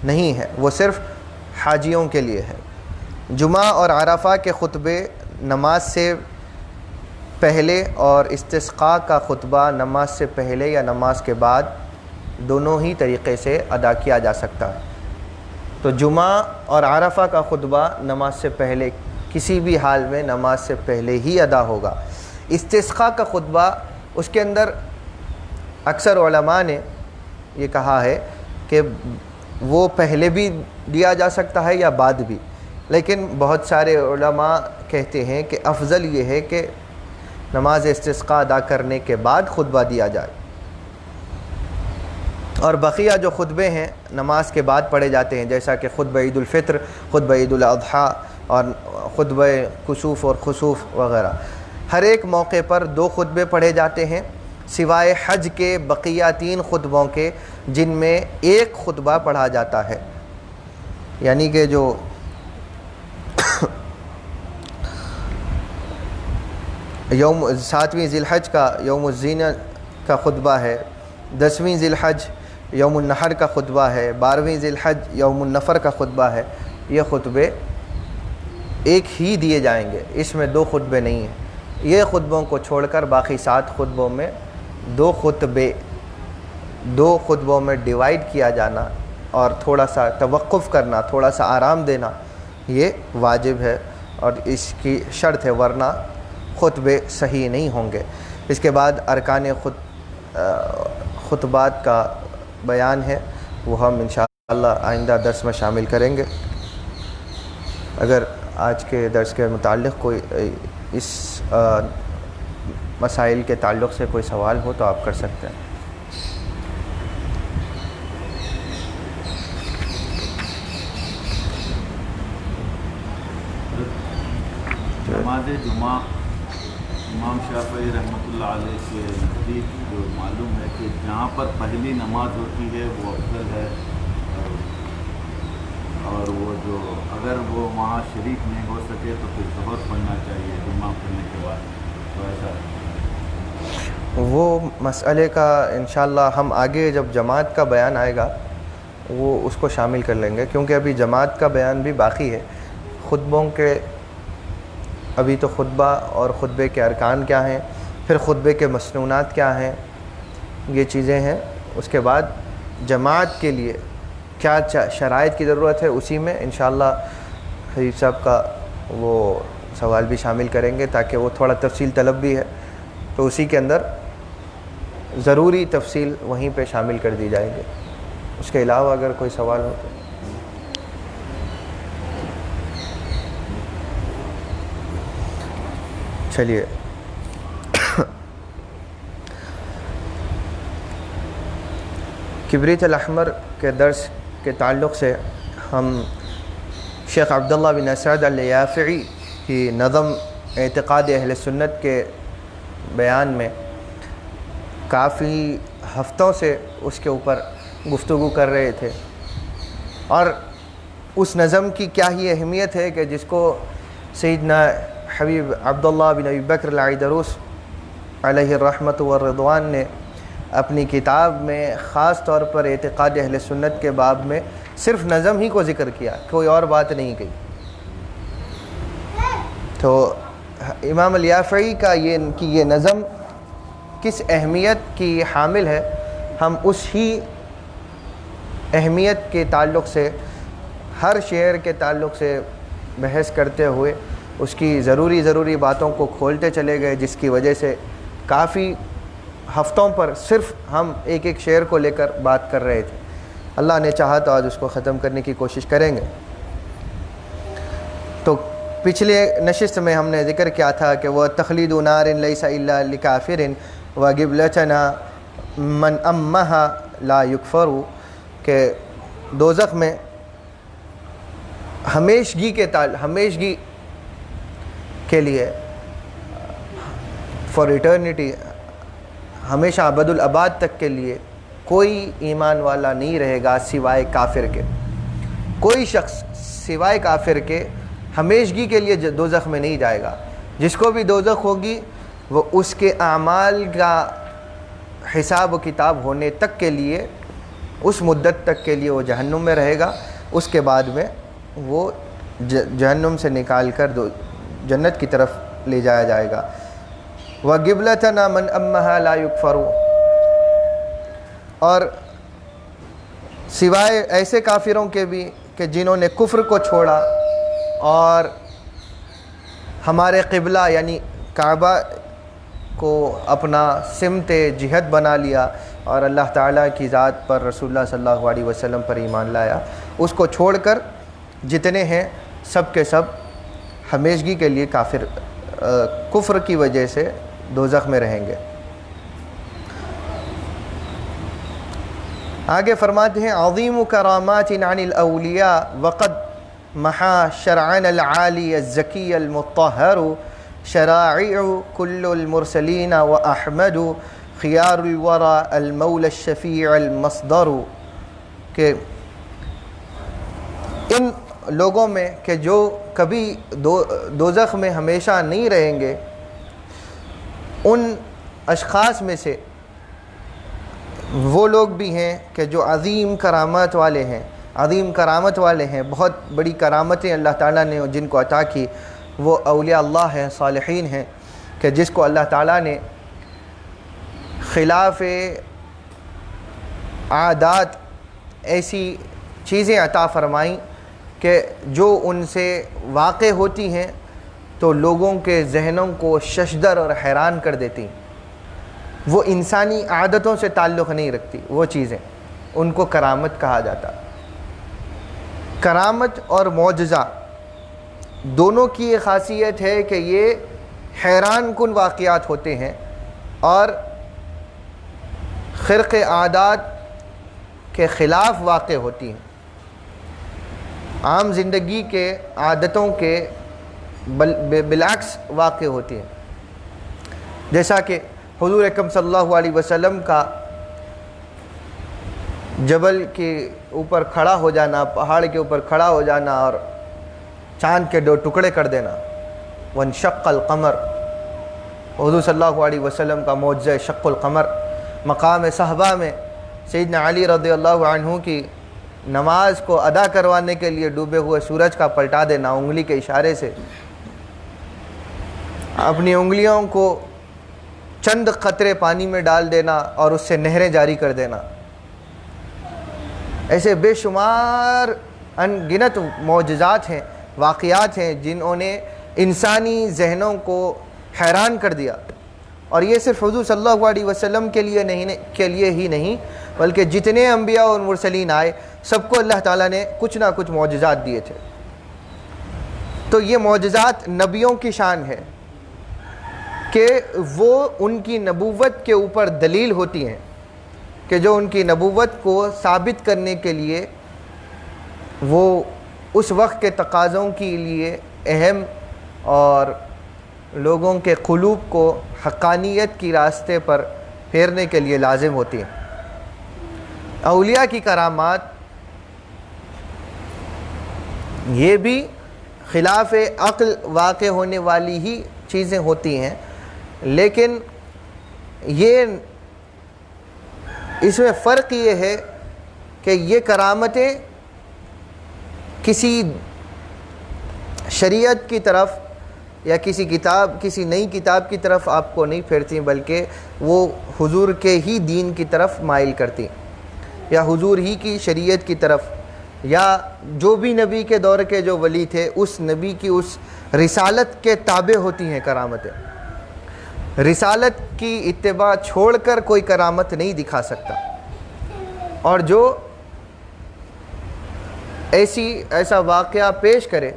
نہیں ہے، وہ صرف حاجیوں کے لیے ہے۔ جمعہ اور عرفہ کے خطبے نماز سے پہلے اور استسقاء کا خطبہ نماز سے پہلے یا نماز کے بعد دونوں ہی طریقے سے ادا کیا جا سکتا ہے۔ تو جمعہ اور عرفہ کا خطبہ نماز سے پہلے کسی بھی حال میں نماز سے پہلے ہی ادا ہوگا۔ استسقاء کا خطبہ اس کے اندر اکثر علماء نے یہ کہا ہے کہ وہ پہلے بھی دیا جا سکتا ہے یا بعد بھی، لیکن بہت سارے علماء کہتے ہیں کہ افضل یہ ہے کہ نماز استسقاء ادا کرنے کے بعد خطبہ دیا جائے، اور بقیہ جو خطبے ہیں نماز کے بعد پڑھے جاتے ہیں، جیسا کہ خطبہ عید الفطر، خطبہ عید الاضحیٰ اور خطبہ کسوف اور خسوف وغیرہ، ہر ایک موقع پر 2 خطبے پڑھے جاتے ہیں، سوائے حج کے بقیہ 3 خطبوں کے جن میں 1 خطبہ پڑھا جاتا ہے۔ یعنی کہ جو 7ویں ذی الحج کا یوم الزینہ کا خطبہ ہے، 10ویں ذی الحج یوم النحر کا خطبہ ہے، 12ویں ذی الحج یوم النفر کا خطبہ ہے، یہ خطبے ایک ہی دیے جائیں گے، اس میں 2 خطبے نہیں ہیں۔ یہ خطبوں کو چھوڑ کر باقی 7 خطبوں میں 2 خطبوں میں ڈیوائیڈ کیا جانا اور تھوڑا سا توقف کرنا، تھوڑا سا آرام دینا، یہ واجب ہے اور اس کی شرط ہے، ورنہ خطبے صحیح نہیں ہوں گے۔ اس کے بعد ارکان خطبات کا بیان ہے، وہ ہم انشاءاللہ آئندہ درس میں شامل کریں گے۔ اگر آج کے درس کے متعلق کوئی اس مسائل کے تعلق سے کوئی سوال ہو تو آپ کر سکتے ہیں۔ نماز جمعہ امام شافعی رحمۃ اللہ علیہ کے نزدیک جو معلوم ہے کہ جہاں پر پہلی نماز ہوتی ہے وہ افضل ہے، اور وہ جو اگر وہ وہاں شریک نہیں ہو سکے تو پھر ظہر پڑھنا چاہیے جمعہ پڑھنے کے بعد، تو ایسا وہ مسئلے کا انشاءاللہ ہم آگے جب جماعت کا بیان آئے گا وہ اس کو شامل کر لیں گے، کیونکہ ابھی جماعت کا بیان بھی باقی ہے۔ خطبوں کے ابھی تو خطبہ اور خطبے کے ارکان کیا ہیں، پھر خطبے کے مسنونات کیا ہیں، یہ چیزیں ہیں۔ اس کے بعد جماعت کے لیے کیا شرائط کی ضرورت ہے، اسی میں انشاءاللہ حبیب صاحب کا وہ سوال بھی شامل کریں گے، تاکہ وہ تھوڑا تفصیل طلب بھی ہے، تو اسی کے اندر ضروری تفصیل وہیں پہ شامل کر دی جائے گی. اس کے علاوہ اگر کوئی سوال ہو تو. چلیے کبریت الاحمر کے درس کے تعلق سے ہم شیخ عبداللہ بن اسعد الیافعی کی نظم اعتقاد اہل سنت کے بیان میں کافی ہفتوں سے اس کے اوپر گفتگو کر رہے تھے، اور اس نظم کی کیا ہی اہمیت ہے کہ جس کو سیدنا حبیب عبداللہ بن ابی بکر العیدروس علیہ الرحمۃ والرضوان نے اپنی کتاب میں خاص طور پر اعتقاد اہل سنت کے باب میں صرف نظم ہی کو ذکر کیا، کوئی اور بات نہیں کہی. تو امام الیافعی کا یہ نظم کس اہمیت کی حامل ہے، ہم اس ہی اہمیت کے تعلق سے ہر شعر کے تعلق سے بحث کرتے ہوئے اس کی ضروری باتوں کو کھولتے چلے گئے، جس کی وجہ سے کافی ہفتوں پر صرف ہم ایک ایک شعر کو لے کر بات کر رہے تھے. اللہ نے چاہا تو آج اس کو ختم کرنے کی کوشش کریں گے. تو پچھلے نشست میں ہم نے ذکر کیا تھا کہ وہ تخلید نار لیس الا لکافر وقبلتنا من امہا لا یکفر، کہ دوزخ میں ہمیشگی کے لیے فار ایٹرنیٹی، ہمیشہ ابد الاباد تک کے لیے کوئی ایمان والا نہیں رہے گا سوائے کافر کے. کوئی شخص سوائے کافر کے ہمیشگی کے لیے دوزخ میں نہیں جائے گا. جس کو بھی دوزخ ہوگی وہ اس کے اعمال کا حساب و کتاب ہونے تک کے لیے، اس مدت تک کے لیے وہ جہنم میں رہے گا. اس کے بعد میں وہ جہنم سے نکال کر جنت کی طرف لے جایا جائے گا. وَقِبْلَتَنَا مَنْ أَمَّهَا لَا يُكْفَرُ، اور سوائے ایسے کافروں کے بھی کہ جنہوں نے کفر کو چھوڑا اور ہمارے قبلہ یعنی کعبہ کو اپنا سمت جہت بنا لیا اور اللہ تعالیٰ کی ذات پر، رسول اللہ صلی اللہ علیہ وسلم پر ایمان لایا، اس کو چھوڑ کر جتنے ہیں سب کے سب ہمیشگی کے لیے کفر کی وجہ سے دوزخ میں رہیں گے. آگے فرماتے ہیں عظیم کرامات عن الاولیاء وقد محا شرعنا العالی الزکی المطہر شرائع کل المرسلین واحمد خیار الورى المولى الشفیع المصدر، کہ ان لوگوں میں کہ جو کبھی دوزخ میں ہمیشہ نہیں رہیں گے، ان اشخاص میں سے وہ لوگ بھی ہیں کہ جو عظیم کرامت والے ہیں. بہت بڑی کرامتیں اللہ تعالیٰ نے جن کو عطا کی، وہ اولیاء اللہ ہیں، صالحین ہیں، کہ جس کو اللہ تعالیٰ نے خلاف عادات ایسی چیزیں عطا فرمائیں کہ جو ان سے واقع ہوتی ہیں تو لوگوں کے ذہنوں کو ششدر اور حیران کر دیتی. وہ انسانی عادتوں سے تعلق نہیں رکھتی، وہ چیزیں ان کو کرامت کہا جاتا. کرامت اور معجزہ دونوں کی یہ خاصیت ہے کہ یہ حیران کن واقعات ہوتے ہیں اور خرق عادات کے خلاف واقع ہوتی ہیں، عام زندگی کے عادتوں کے بالعکس واقع ہوتی ہیں. جیسا کہ حضور اکرم صلی اللہ علیہ وسلم کا جبل کے اوپر کھڑا ہو جانا، پہاڑ کے اوپر کھڑا ہو جانا اور چاند کے 2 ٹکڑے کر دینا. وانشق القمر، حضور صلی اللہ علیہ وسلم کا معجزہ شق القمر. مقام صحبہ میں سیدنا علی رضی اللہ عنہ کی نماز کو ادا کروانے کے لیے ڈوبے ہوئے سورج کا پلٹا دینا انگلی کے اشارے سے، اپنی انگلیوں کو چند قطرے پانی میں ڈال دینا اور اس سے نہریں جاری کر دینا. ایسے بے شمار ان گنت معجزات ہیں، واقعات ہیں جنہوں نے انسانی ذہنوں کو حیران کر دیا. اور یہ صرف حضور صلی اللہ علیہ وسلم کے لیے ہی نہیں بلکہ جتنے انبیاء اور مرسلین آئے سب کو اللہ تعالیٰ نے کچھ نہ کچھ معجزات دیے تھے. تو یہ معجزات نبیوں کی شان ہے کہ وہ ان کی نبوت کے اوپر دلیل ہوتی ہیں، کہ جو ان کی نبوت کو ثابت کرنے کے لیے وہ اس وقت کے تقاضوں کے لیے اہم اور لوگوں کے قلوب کو حقانیت کی راستے پر پھیرنے کے لیے لازم ہوتی ہیں. اولیاء کی کرامات یہ بھی خلاف عقل واقع ہونے والی ہی چیزیں ہوتی ہیں، لیکن یہ اس میں فرق یہ ہے کہ یہ کرامتیں کسی شریعت کی طرف یا کسی نئی کتاب کی طرف آپ کو نہیں پھیرتی، بلکہ وہ حضور کے ہی دین کی طرف مائل کرتی، یا حضور ہی کی شریعت کی طرف، یا جو بھی نبی کے دور کے جو ولی تھے اس نبی کی اس رسالت کے تابع ہوتی ہیں کرامتیں. رسالت کی اتباع چھوڑ کر کوئی کرامت نہیں دکھا سکتا، اور جو ایسا واقعہ پیش کرے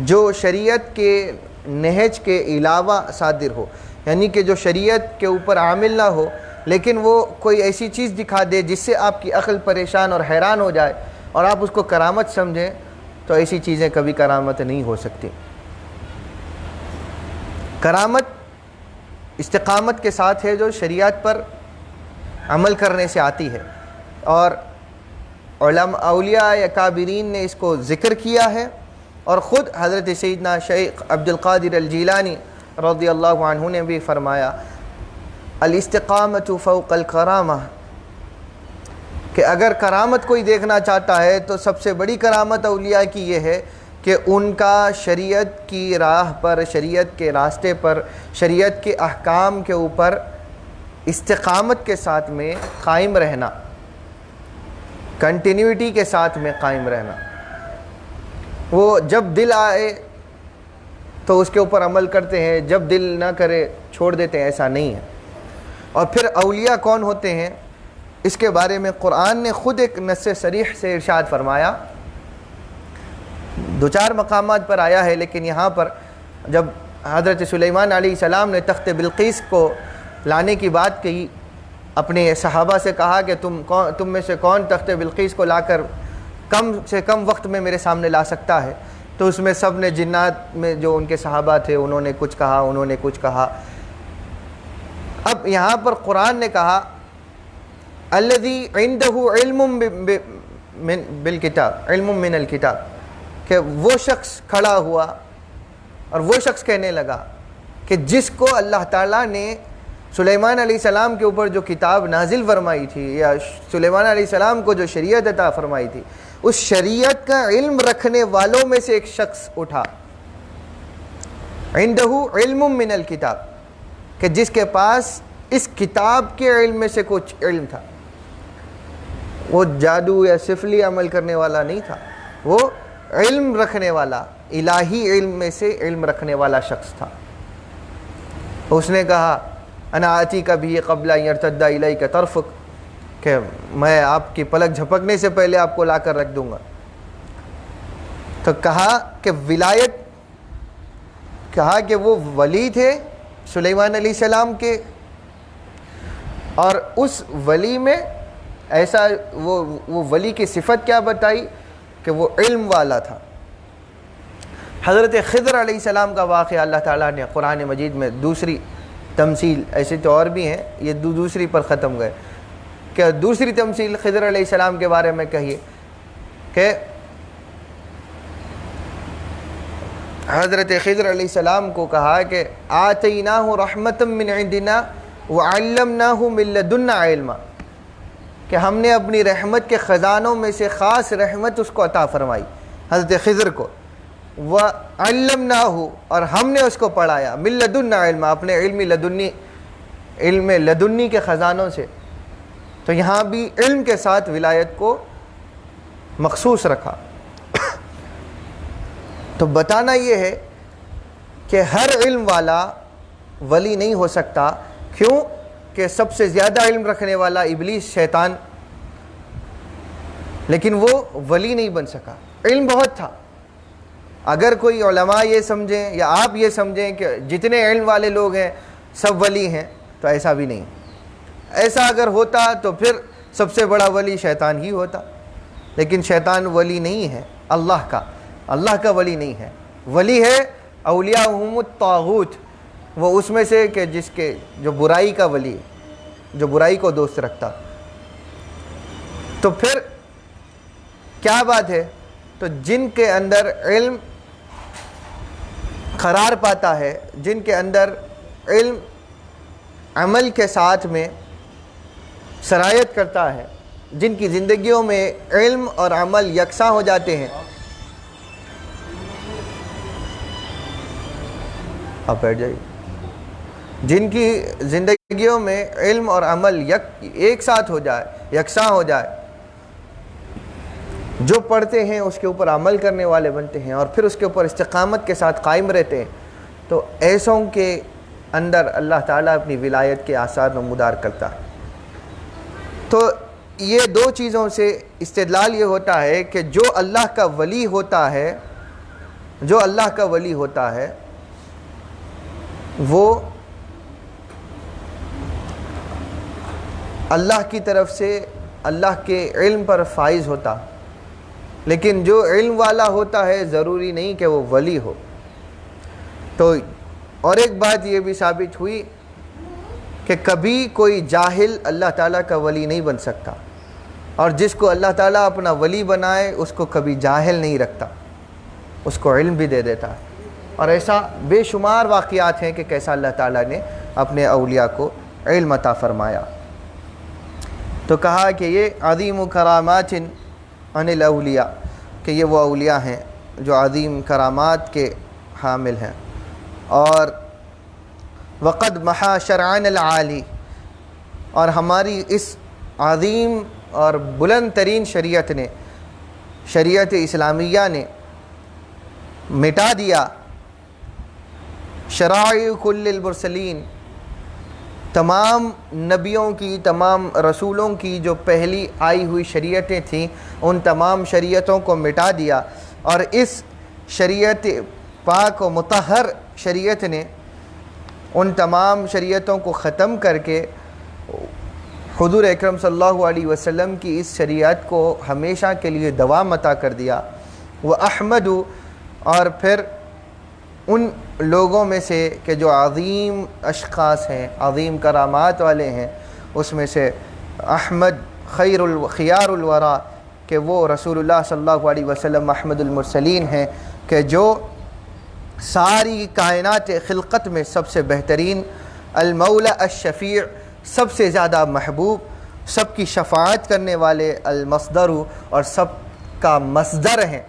جو شریعت کے نہج کے علاوہ صادر ہو، یعنی کہ جو شریعت کے اوپر عامل نہ ہو لیکن وہ کوئی ایسی چیز دکھا دے جس سے آپ کی عقل پریشان اور حیران ہو جائے اور آپ اس کو کرامت سمجھیں، تو ایسی چیزیں کبھی کرامت نہیں ہو سکتی. کرامت استقامت کے ساتھ ہے جو شریعت پر عمل کرنے سے آتی ہے، اور علماء اولیاء اکابرین نے اس کو ذکر کیا ہے، اور خود حضرت سیدنا شیخ عبد القادر الجیلانی رضی اللہ عنہ نے بھی فرمایا الاستقامت فوق الکرامہ، کہ اگر کرامت کوئی دیکھنا چاہتا ہے تو سب سے بڑی کرامت اولیاء کی یہ ہے کہ ان کا شریعت کی راہ پر، شریعت کے راستے پر، شریعت کے احکام کے اوپر استقامت کے ساتھ میں قائم رہنا، کنٹینیوٹی کے ساتھ میں قائم رہنا. وہ جب دل آئے تو اس کے اوپر عمل کرتے ہیں، جب دل نہ کرے چھوڑ دیتے ہیں، ایسا نہیں ہے. اور پھر اولیاء کون ہوتے ہیں اس کے بارے میں قرآن نے خود ایک نص صریح سے ارشاد فرمایا. 2-4 مقامات پر آیا ہے، لیکن یہاں پر جب حضرت سلیمان علیہ السلام نے تخت بلقیس کو لانے کی بات کہی، اپنے صحابہ سے کہا کہ تم میں سے کون تخت بلقیس کو لا کر کم سے کم وقت میں میرے سامنے لا سکتا ہے، تو اس میں سب نے، جنات میں جو ان کے صحابہ تھے انہوں نے کچھ کہا، انہوں نے کچھ کہا. اب یہاں پر قرآن نے کہا الذی عندہ علم بالکتاب، علم من الکتاب، کہ وہ شخص کھڑا ہوا اور وہ شخص کہنے لگا کہ جس کو اللہ تعالیٰ نے سلیمان علیہ السلام کے اوپر جو کتاب نازل فرمائی تھی، یا سلیمان علیہ السلام کو جو شریعت عطا فرمائی تھی، اس شریعت کا علم رکھنے والوں میں سے ایک شخص اٹھا، عندہ علم من الکتاب، کہ جس کے پاس اس کتاب کے علم میں سے کچھ علم تھا. وہ جادو یا سفلی عمل کرنے والا نہیں تھا، وہ علم رکھنے والا، الہی علم میں سے علم رکھنے والا شخص تھا. اس نے کہا انا آتی کا بھی قبل ان یرتد الیک طرفک، کہ میں آپ کی پلک جھپکنے سے پہلے آپ کو لا کر رکھ دوں گا. تو کہا کہ ولایت، کہا کہ وہ ولی تھے سلیمان علیہ السلام کے، اور اس ولی میں ایسا وہ ولی کی صفت کیا بتائی کہ وہ علم والا تھا. حضرت خضر علیہ السلام کا واقعہ اللہ تعالیٰ نے قرآن مجید میں دوسری تمثیل، ایسے تو اور بھی ہیں، یہ دوسری پر ختم گئے، کہ دوسری تمثیل خضر علیہ السلام کے بارے میں کہیے کہ حضرت خضر علیہ السلام کو کہا کہ آتیناہ رحمتا من عندنا وعلمناہ من لدنا علما، کہ ہم نے اپنی رحمت کے خزانوں میں سے خاص رحمت اس کو عطا فرمائی حضرت خضر کو، وعلمناہ، اور ہم نے اس کو پڑھایا، من لدنا علما، اپنے علم لدنی کے خزانوں سے. تو یہاں بھی علم کے ساتھ ولایت کو مخصوص رکھا. تو بتانا یہ ہے کہ ہر علم والا ولی نہیں ہو سکتا. کیوں کہ سب سے زیادہ علم رکھنے والا ابلیس شیطان، لیکن وہ ولی نہیں بن سکا. علم بہت تھا. اگر کوئی علماء یہ سمجھیں یا آپ یہ سمجھیں کہ جتنے علم والے لوگ ہیں سب ولی ہیں، تو ایسا بھی نہیں. ایسا اگر ہوتا تو پھر سب سے بڑا ولی شیطان ہی ہوتا. لیکن شیطان ولی نہیں ہے اللہ کا ولی نہیں ہے. ولی ہے اولیاءہم الطاغوت، وہ اس میں سے کہ جس کے جو برائی کا ولی، جو برائی کو دوست رکھتا. تو پھر کیا بات ہے؟ تو جن کے اندر علم قرار پاتا ہے، جن کے اندر علم عمل کے ساتھ میں سرایت کرتا ہے، جن کی زندگیوں میں علم اور عمل یکساں ہو جاتے ہیں. آپ بیٹھ جائیے. جن کی زندگیوں میں علم اور عمل ایک ساتھ ہو جائے، یکساں ہو جائے، جو پڑھتے ہیں اس کے اوپر عمل کرنے والے بنتے ہیں اور پھر اس کے اوپر استقامت کے ساتھ قائم رہتے ہیں، تو ایسوں کے اندر اللہ تعالیٰ اپنی ولایت کے آثار نمودار کرتا ہے. تو یہ دو چیزوں سے استدلال یہ ہوتا ہے کہ جو اللہ کا ولی ہوتا ہے وہ اللہ کی طرف سے اللہ کے علم پر فائز ہوتا. لیکن جو علم والا ہوتا ہے ضروری نہیں کہ وہ ولی ہو. تو اور ایک بات یہ بھی ثابت ہوئی کہ کبھی کوئی جاہل اللہ تعالیٰ کا ولی نہیں بن سکتا، اور جس کو اللہ تعالیٰ اپنا ولی بنائے اس کو کبھی جاہل نہیں رکھتا، اس کو علم بھی دے دیتا ہے. اور ایسا بے شمار واقعات ہیں کہ کیسا اللہ تعالیٰ نے اپنے اولیاء کو علم عطا فرمایا. تو کہا کہ یہ عظیم کرامات عن الاولیاء، کہ یہ وہ اولیاء ہیں جو عظیم کرامات کے حامل ہیں. اور وقد محا شرعنا العالی، اور ہماری اس عظیم اور بلند ترین شریعت نے، شریعت اسلامیہ نے مٹا دیا شرائع کل المرسلین، تمام نبیوں کی، تمام رسولوں کی جو پہلی آئی ہوئی شریعتیں تھیں ان تمام شریعتوں کو مٹا دیا. اور اس شریعت پاک و مطہر شریعت نے ان تمام شریعتوں کو ختم کر کے حضور اکرم صلی اللہ علیہ وسلم کی اس شریعت کو ہمیشہ کے لیے دوام عطا کر دیا. وہ احمد، اور پھر ان لوگوں میں سے کہ جو عظیم اشخاص ہیں، عظیم کرامات والے ہیں، اس میں سے احمد خیار الورا، کہ وہ رسول اللہ صلی اللہ علیہ وسلم احمد المرسلین ہیں، کہ جو ساری کائنات خلقت میں سب سے بہترین، المولا الشفیع، سب سے زیادہ محبوب، سب کی شفاعت کرنے والے، المصدر، اور سب کا مصدر ہیں،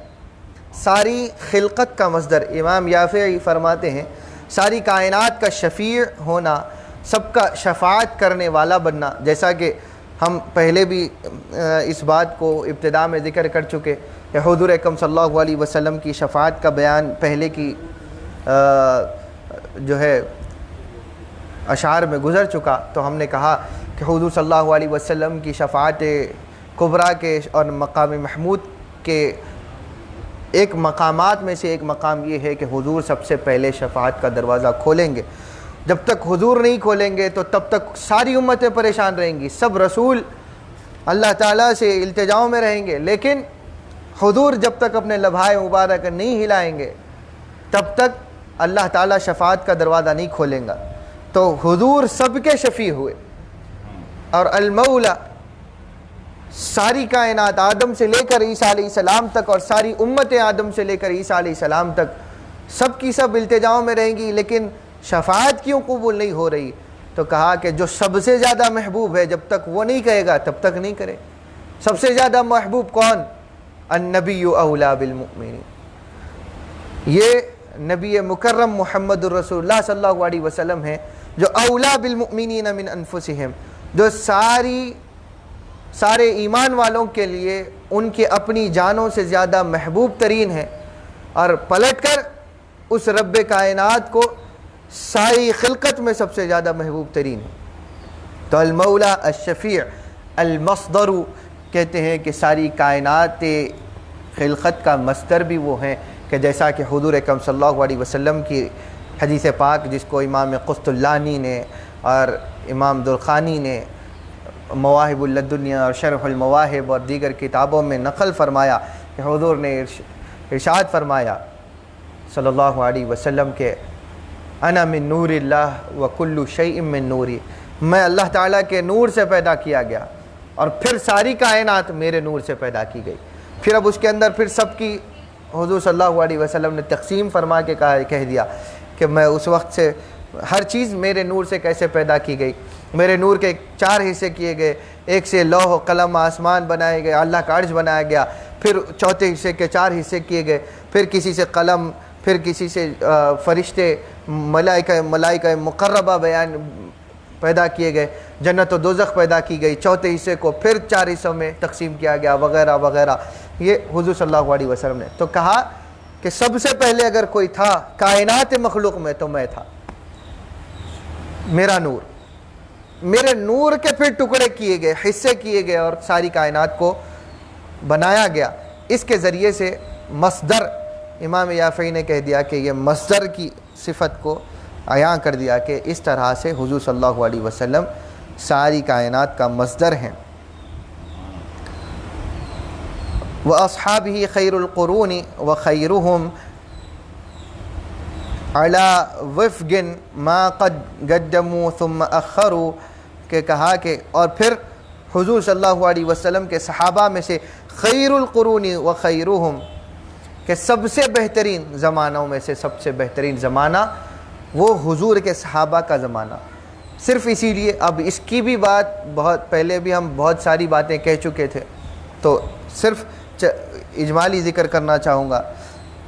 ساری خلقت کا مصدر. امام یافعی فرماتے ہیں ساری کائنات کا شفیع ہونا، سب کا شفاعت کرنے والا بننا. جیسا کہ ہم پہلے بھی اس بات کو ابتدا میں ذکر کر چکے کہ حضور اکرم صلی اللہ علیہ وسلم کی شفاعت کا بیان پہلے کی جو ہے اشعار میں گزر چکا. تو ہم نے کہا کہ حضور صلی اللہ علیہ وسلم کی شفاعت کبریٰ کے اور مقام محمود کے ایک مقامات میں سے ایک مقام یہ ہے کہ حضور سب سے پہلے شفاعت کا دروازہ کھولیں گے. جب تک حضور نہیں کھولیں گے تو تب تک ساری امتیں پریشان رہیں گی، سب رسول اللہ تعالیٰ سے التجاؤں میں رہیں گے، لیکن حضور جب تک اپنے لبھائے مبارک نہیں ہلائیں گے تب تک اللہ تعالیٰ شفاعت کا دروازہ نہیں کھولیں گا. تو حضور سب کے شفیع ہوئے، اور المولا ساری کائنات آدم سے لے کر عیسیٰ علیہ السلام تک، اور ساری امت آدم سے لے کر عیسیٰ علیہ السلام تک سب کی سب التجاؤں میں رہیں گی، لیکن شفاعت کیوں قبول نہیں ہو رہی؟ تو کہا کہ جو سب سے زیادہ محبوب ہے جب تک وہ نہیں کہے گا تب تک نہیں کرے. سب سے زیادہ محبوب کون؟ النبی اولا بالمؤمنین، یہ نبی مکرم محمد الرسول اللہ صلی اللہ علیہ وسلم ہیں جو اولا بالمؤمنین من انفسہم، جو سارے ایمان والوں کے لیے ان کے اپنی جانوں سے زیادہ محبوب ترین ہیں. اور پلٹ کر اس رب کائنات کو ساری خلقت میں سب سے زیادہ محبوب ترین ہے۔ تو المولا الشفیع المصدر کہتے ہیں کہ ساری کائنات خلقت کا مصدر بھی وہ ہیں، کہ جیسا کہ حضور اکرم صلی اللہ علیہ وسلم کی حدیث پاک جس کو امام قسطلانی نے اور امام درخانی نے مواہب اللدنیا اور شرح المواہب اور دیگر کتابوں میں نقل فرمایا کہ حضور نے ارشاد فرمایا صلی اللہ علیہ وسلم کہ انا من نور اللہ وکل شیء من نوری، میں اللہ تعالیٰ کے نور سے پیدا کیا گیا اور پھر ساری کائنات میرے نور سے پیدا کی گئی۔ پھر اب اس کے اندر پھر سب کی حضور صلی اللہ علیہ وسلم نے تقسیم فرما کے کہہ دیا کہ میں اس وقت سے ہر چیز میرے نور سے کیسے پیدا کی گئی۔ میرے نور کے 4 حصے کیے گئے، ایک سے لوح و قلم آسمان بنائے گئے، اللہ کا عرش بنایا گیا، پھر چوتھے حصے کے 4 حصے کیے گئے، پھر کسی سے قلم، پھر کسی سے فرشتے ملائکہ مقربہ پیدا کیے گئے، جنت و دوزخ پیدا کی گئی، چوتھے حصے کو پھر 4 حصوں میں تقسیم کیا گیا وغیرہ وغیرہ۔ یہ حضور صلی اللہ علیہ وسلم نے تو کہا کہ سب سے پہلے اگر کوئی تھا کائنات مخلوق میں تو میں تھا، میرا نور، میرے نور کے پھر ٹکڑے کیے گئے، حصے کیے گئے اور ساری کائنات کو بنایا گیا۔ اس کے ذریعے سے مصدر، امام یافعی نے کہہ دیا کہ یہ مصدر کی صفت کو عیاں کر دیا کہ اس طرح سے حضور صلی اللہ علیہ وسلم ساری کائنات کا مصدر ہیں۔ وَأَصْحَابِهِ خَيْرُ الْقُرُونِ وَخَيْرُهُمْ عَلَى وِفْقٍ مَا قَدْ قَدَّمُوا ثُمَّ أَخَّرُوا، کہ کہا کہ اور پھر حضور صلی اللہ علیہ وسلم کے صحابہ میں سے خیر القرون وخیرہم، کہ سب سے بہترین زمانوں میں سے سب سے بہترین زمانہ وہ حضور کے صحابہ کا زمانہ۔ صرف اسی لیے اب اس کی بھی بات بہت پہلے بھی ہم بہت ساری باتیں کہہ چکے تھے، تو صرف اجمالی ذکر کرنا چاہوں گا،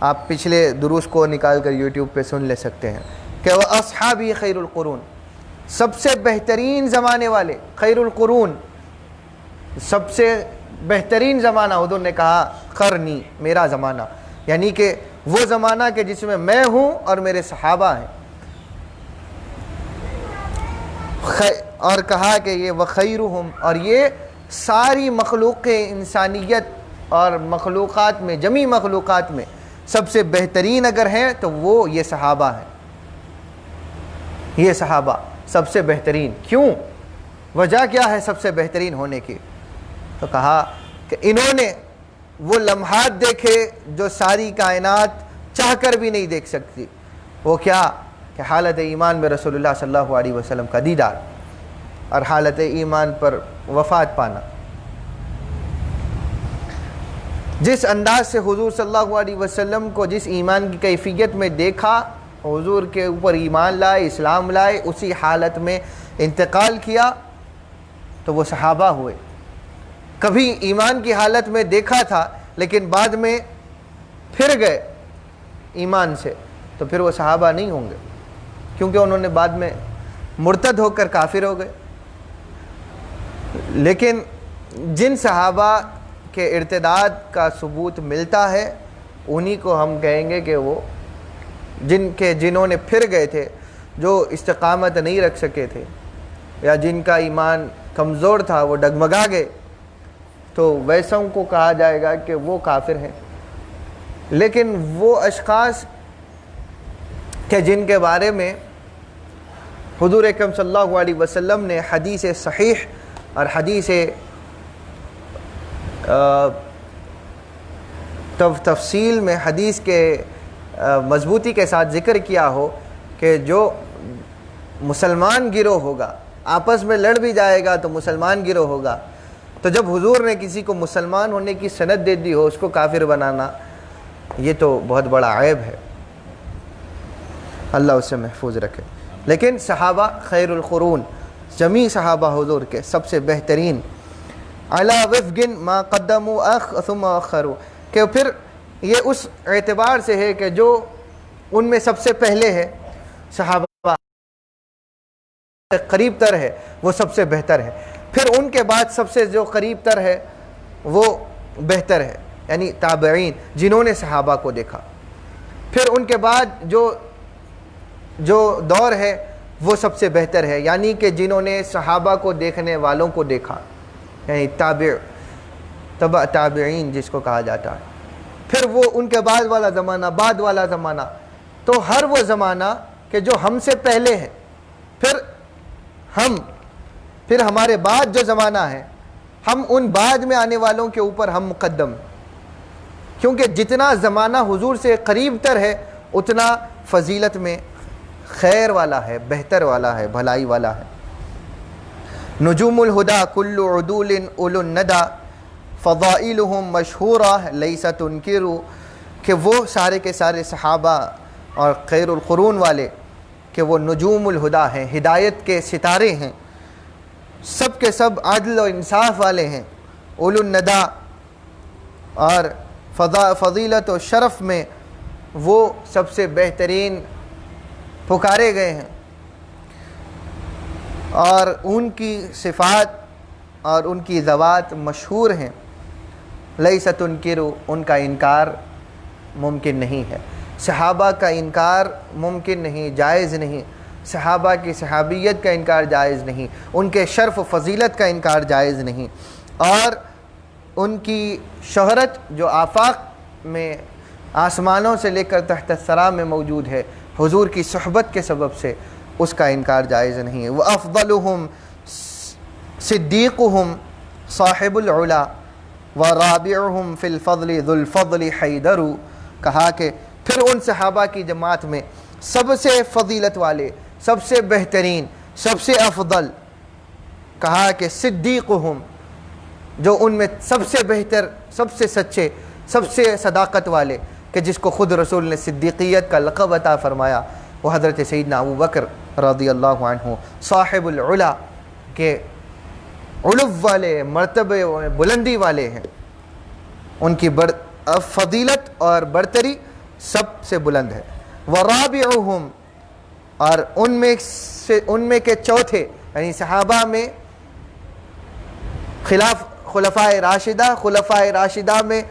آپ پچھلے دروس کو نکال کر یوٹیوب پہ سن لے سکتے ہیں کہ وہ اصحابی خیر القرون، سب سے بہترین زمانے والے، خیر القرون سب سے بہترین زمانہ، حضور نے کہا قرنی، میرا زمانہ، یعنی کہ وہ زمانہ کہ جس میں ہوں اور میرے صحابہ ہیں، اور کہا کہ یہ وخیرہم، اور یہ ساری مخلوق انسانیت اور مخلوقات میں، جمی مخلوقات میں سب سے بہترین اگر ہیں تو وہ یہ صحابہ ہیں، یہ صحابہ سب سے بہترین۔ کیوں؟ وجہ کیا ہے سب سے بہترین ہونے کی؟ تو کہا کہ انہوں نے وہ لمحات دیکھے جو ساری کائنات چاہ کر بھی نہیں دیکھ سکتی۔ وہ کیا؟ کہ حالت ایمان میں رسول اللہ صلی اللہ علیہ وسلم کا دیدار اور حالت ایمان پر وفات پانا۔ جس انداز سے حضور صلی اللہ علیہ وسلم کو جس ایمان کی کیفیت میں دیکھا، حضور کے اوپر ایمان لائے، اسلام لائے، اسی حالت میں انتقال کیا، تو وہ صحابہ ہوئے۔ کبھی ایمان کی حالت میں دیکھا تھا لیکن بعد میں پھر گئے ایمان سے، تو پھر وہ صحابہ نہیں ہوں گے، کیونکہ انہوں نے بعد میں مرتد ہو کر کافر ہو گئے۔ لیکن جن صحابہ کے ارتداد کا ثبوت ملتا ہے انہی کو ہم کہیں گے کہ وہ جنہوں نے پھر گئے تھے، جو استقامت نہیں رکھ سکے تھے یا جن کا ایمان کمزور تھا، وہ ڈگمگا گئے، تو ویسوں کو کہا جائے گا کہ وہ کافر ہیں۔ لیکن وہ اشخاص کہ جن کے بارے میں حضور اکرم صلی اللہ علیہ وسلم نے حدیث صحیح اور حدیث تفصیل میں حدیث کے مضبوطی کے ساتھ ذکر کیا ہو کہ جو مسلمان گروہ ہوگا، آپس میں لڑ بھی جائے گا تو مسلمان گروہ ہوگا، تو جب حضور نے کسی کو مسلمان ہونے کی سند دے دی ہو، اس کو کافر بنانا، یہ تو بہت بڑا عیب ہے، اللہ اسے محفوظ رکھے۔ لیکن صحابہ خیر القرون، جمی صحابہ حضور کے سب سے بہترین، علی وفق ما قدموا ثم اخروا، کہ پھر یہ اس اعتبار سے ہے کہ جو ان میں سب سے پہلے ہے، صحابہ قریب تر ہے، وہ سب سے بہتر ہے، پھر ان کے بعد سب سے جو قریب تر ہے وہ بہتر ہے، یعنی تابعین جنہوں نے صحابہ کو دیکھا، پھر ان کے بعد جو جو دور ہے وہ سب سے بہتر ہے، یعنی کہ جنہوں نے صحابہ کو دیکھنے والوں کو دیکھا، یعنی تبع تابعین جس کو کہا جاتا ہے. پھر وہ ان کے بعد والا زمانہ، تو ہر وہ زمانہ کہ جو ہم سے پہلے ہے، پھر ہمارے بعد جو زمانہ ہے، ہم ان بعد میں آنے والوں کے اوپر ہم مقدم، کیونکہ جتنا زمانہ حضور سے قریب تر ہے اتنا فضیلت میں خیر والا ہے، بہتر والا ہے، بھلائی والا ہے. نجوم الہدا کل عدول اولو الندى فضائلہم مشہورہ لیس تنکر، کہ وہ سارے کے سارے صحابہ اور خیر القرون والے کہ وہ نجوم الہدا ہیں، ہدایت کے ستارے ہیں، سب کے سب عدل و انصاف والے ہیں، اولو الندى، اور فضیلت و شرف میں وہ سب سے بہترین پکارے گئے ہیں، اور ان کی صفات اور ان کی ذوات مشہور ہیں. لیس تنکر، ان کا انکار ممکن نہیں ہے، صحابہ کا انکار ممکن نہیں، جائز نہیں، صحابہ کی صحابیت کا انکار جائز نہیں، ان کے شرف و فضیلت کا انکار جائز نہیں، اور ان کی شہرت جو آفاق میں آسمانوں سے لے کر تحت الثری میں موجود ہے حضور کی صحبت کے سبب سے، اس کا انکار جائز نہیں ہے. وَأَفْضَلُهُمْ صِدِّيقُهُمْ صاحب العلا وَرَابِعُهُمْ فِي الْفَضْلِ ذُو الْفَضْلِ حَيْدَرُ، کہا کہ پھر ان صحابہ کی جماعت میں سب سے فضیلت والے، سب سے بہترین، سب سے افضل، کہا کہ صدیقہم، جو ان میں سب سے بہتر، سب سے سچے، سب سے صداقت والے، کہ جس کو خود رسول نے صدیقیت کا لقب عطا فرمایا، وہ حضرت سیدنا ابو بکر رضی اللہ عنہ صاحب العلا کے علو والے، مرتبے بلندی والے ہیں، ان کی فضیلت اور برتری سب سے بلند ہے. ورابعہم، اور ان میں کے چوتھے، یعنی صحابہ میں خلاف خلفائے راشدہ میں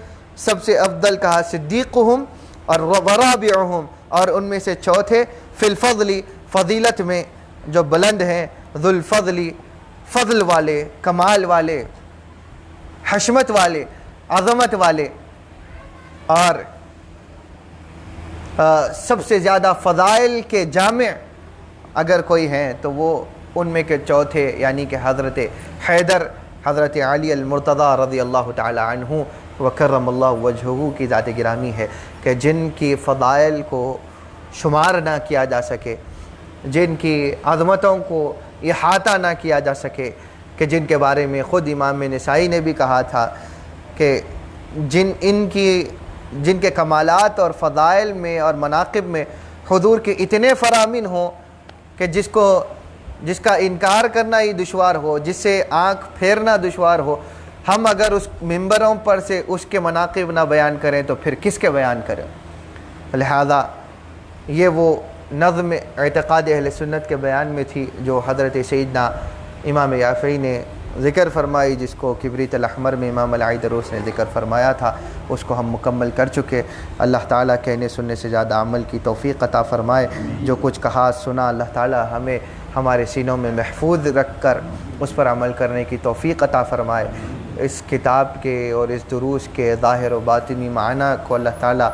سب سے افضل کہا صدیقہم، اور ورابعہم، اور ان میں سے چوتھے فی الفضل، فضیلت میں جو بلند ہیں، ذو الفضل، فضل والے، کمال والے، حشمت والے، عظمت والے، اور سب سے زیادہ فضائل کے جامع اگر کوئی ہیں تو وہ ان میں کے چوتھے، یعنی کہ حضرت حیدر، حضرت علی المرتضی رضی اللہ تعالی عنہ وکرم اللہ وجہہ کی ذات گرامی ہے، کہ جن کی فضائل کو شمار نہ کیا جا سکے، جن کی عظمتوں کو احاطہ نہ کیا جا سکے، کہ جن کے بارے میں خود امام نسائی نے بھی کہا تھا کہ جن کے کمالات اور فضائل میں اور مناقب میں حضور کے اتنے فرامین ہوں کہ جس کا انکار کرنا ہی دشوار ہو، جس سے آنکھ پھیرنا دشوار ہو، ہم اگر اس ممبروں پر سے اس کے مناقب نہ بیان کریں تو پھر کس کے بیان کریں. لہذا یہ وہ نظم اعتقاد اہل سنت کے بیان میں تھی جو حضرت سیدنا امام یافعی نے ذکر فرمائی، جس کو کبریت الاحمر میں امام العائی دروس نے ذکر فرمایا تھا، اس کو ہم مکمل کر چکے. اللہ تعالیٰ کہنے سننے سے زیادہ عمل کی توفیق عطا فرمائے. جو کچھ کہا سنا اللہ تعالیٰ ہمیں ہمارے سینوں میں محفوظ رکھ کر اس پر عمل کرنے کی توفیق عطا فرمائے. اس کتاب کے اور اس دروس کے ظاہر و باطنی معنی کو اللہ تعالیٰ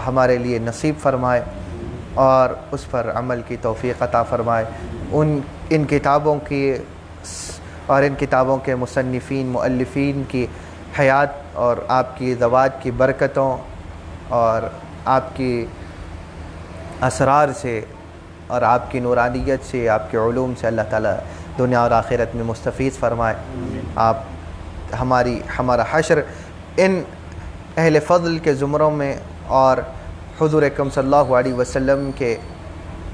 ہمارے لیے نصیب فرمائے اور اس پر عمل کی توفیق عطا فرمائے. ان کتابوں کی اور ان کتابوں کے مصنفین مؤلفین کی حیات اور آپ کی ذوات کی برکتوں اور آپ کی اسرار سے اور آپ کی نورانیت سے، آپ کے علوم سے اللہ تعالیٰ دنیا اور آخرت میں مستفیض فرمائے. آپ ہمارا حشر ان اہل فضل کے زمروں میں اور حضور اکرم صلی اللہ علیہ وسلم کے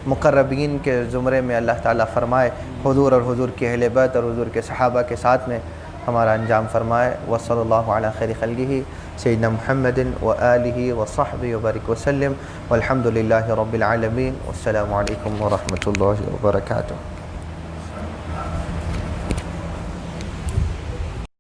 مقربین کے زمرے میں اللہ تعالیٰ فرمائے. حضور اور حضور کے اہل بیت اور حضور کے صحابہ کے ساتھ میں ہمارا انجام فرمائے. وصلی اللہ علی خیر خلقہ سیدنا محمد وآلہ وصحبہ وبارک وسلم والحمد للہ رب العالمین. والسلام علیکم ورحمۃ اللہ وبرکاتہ.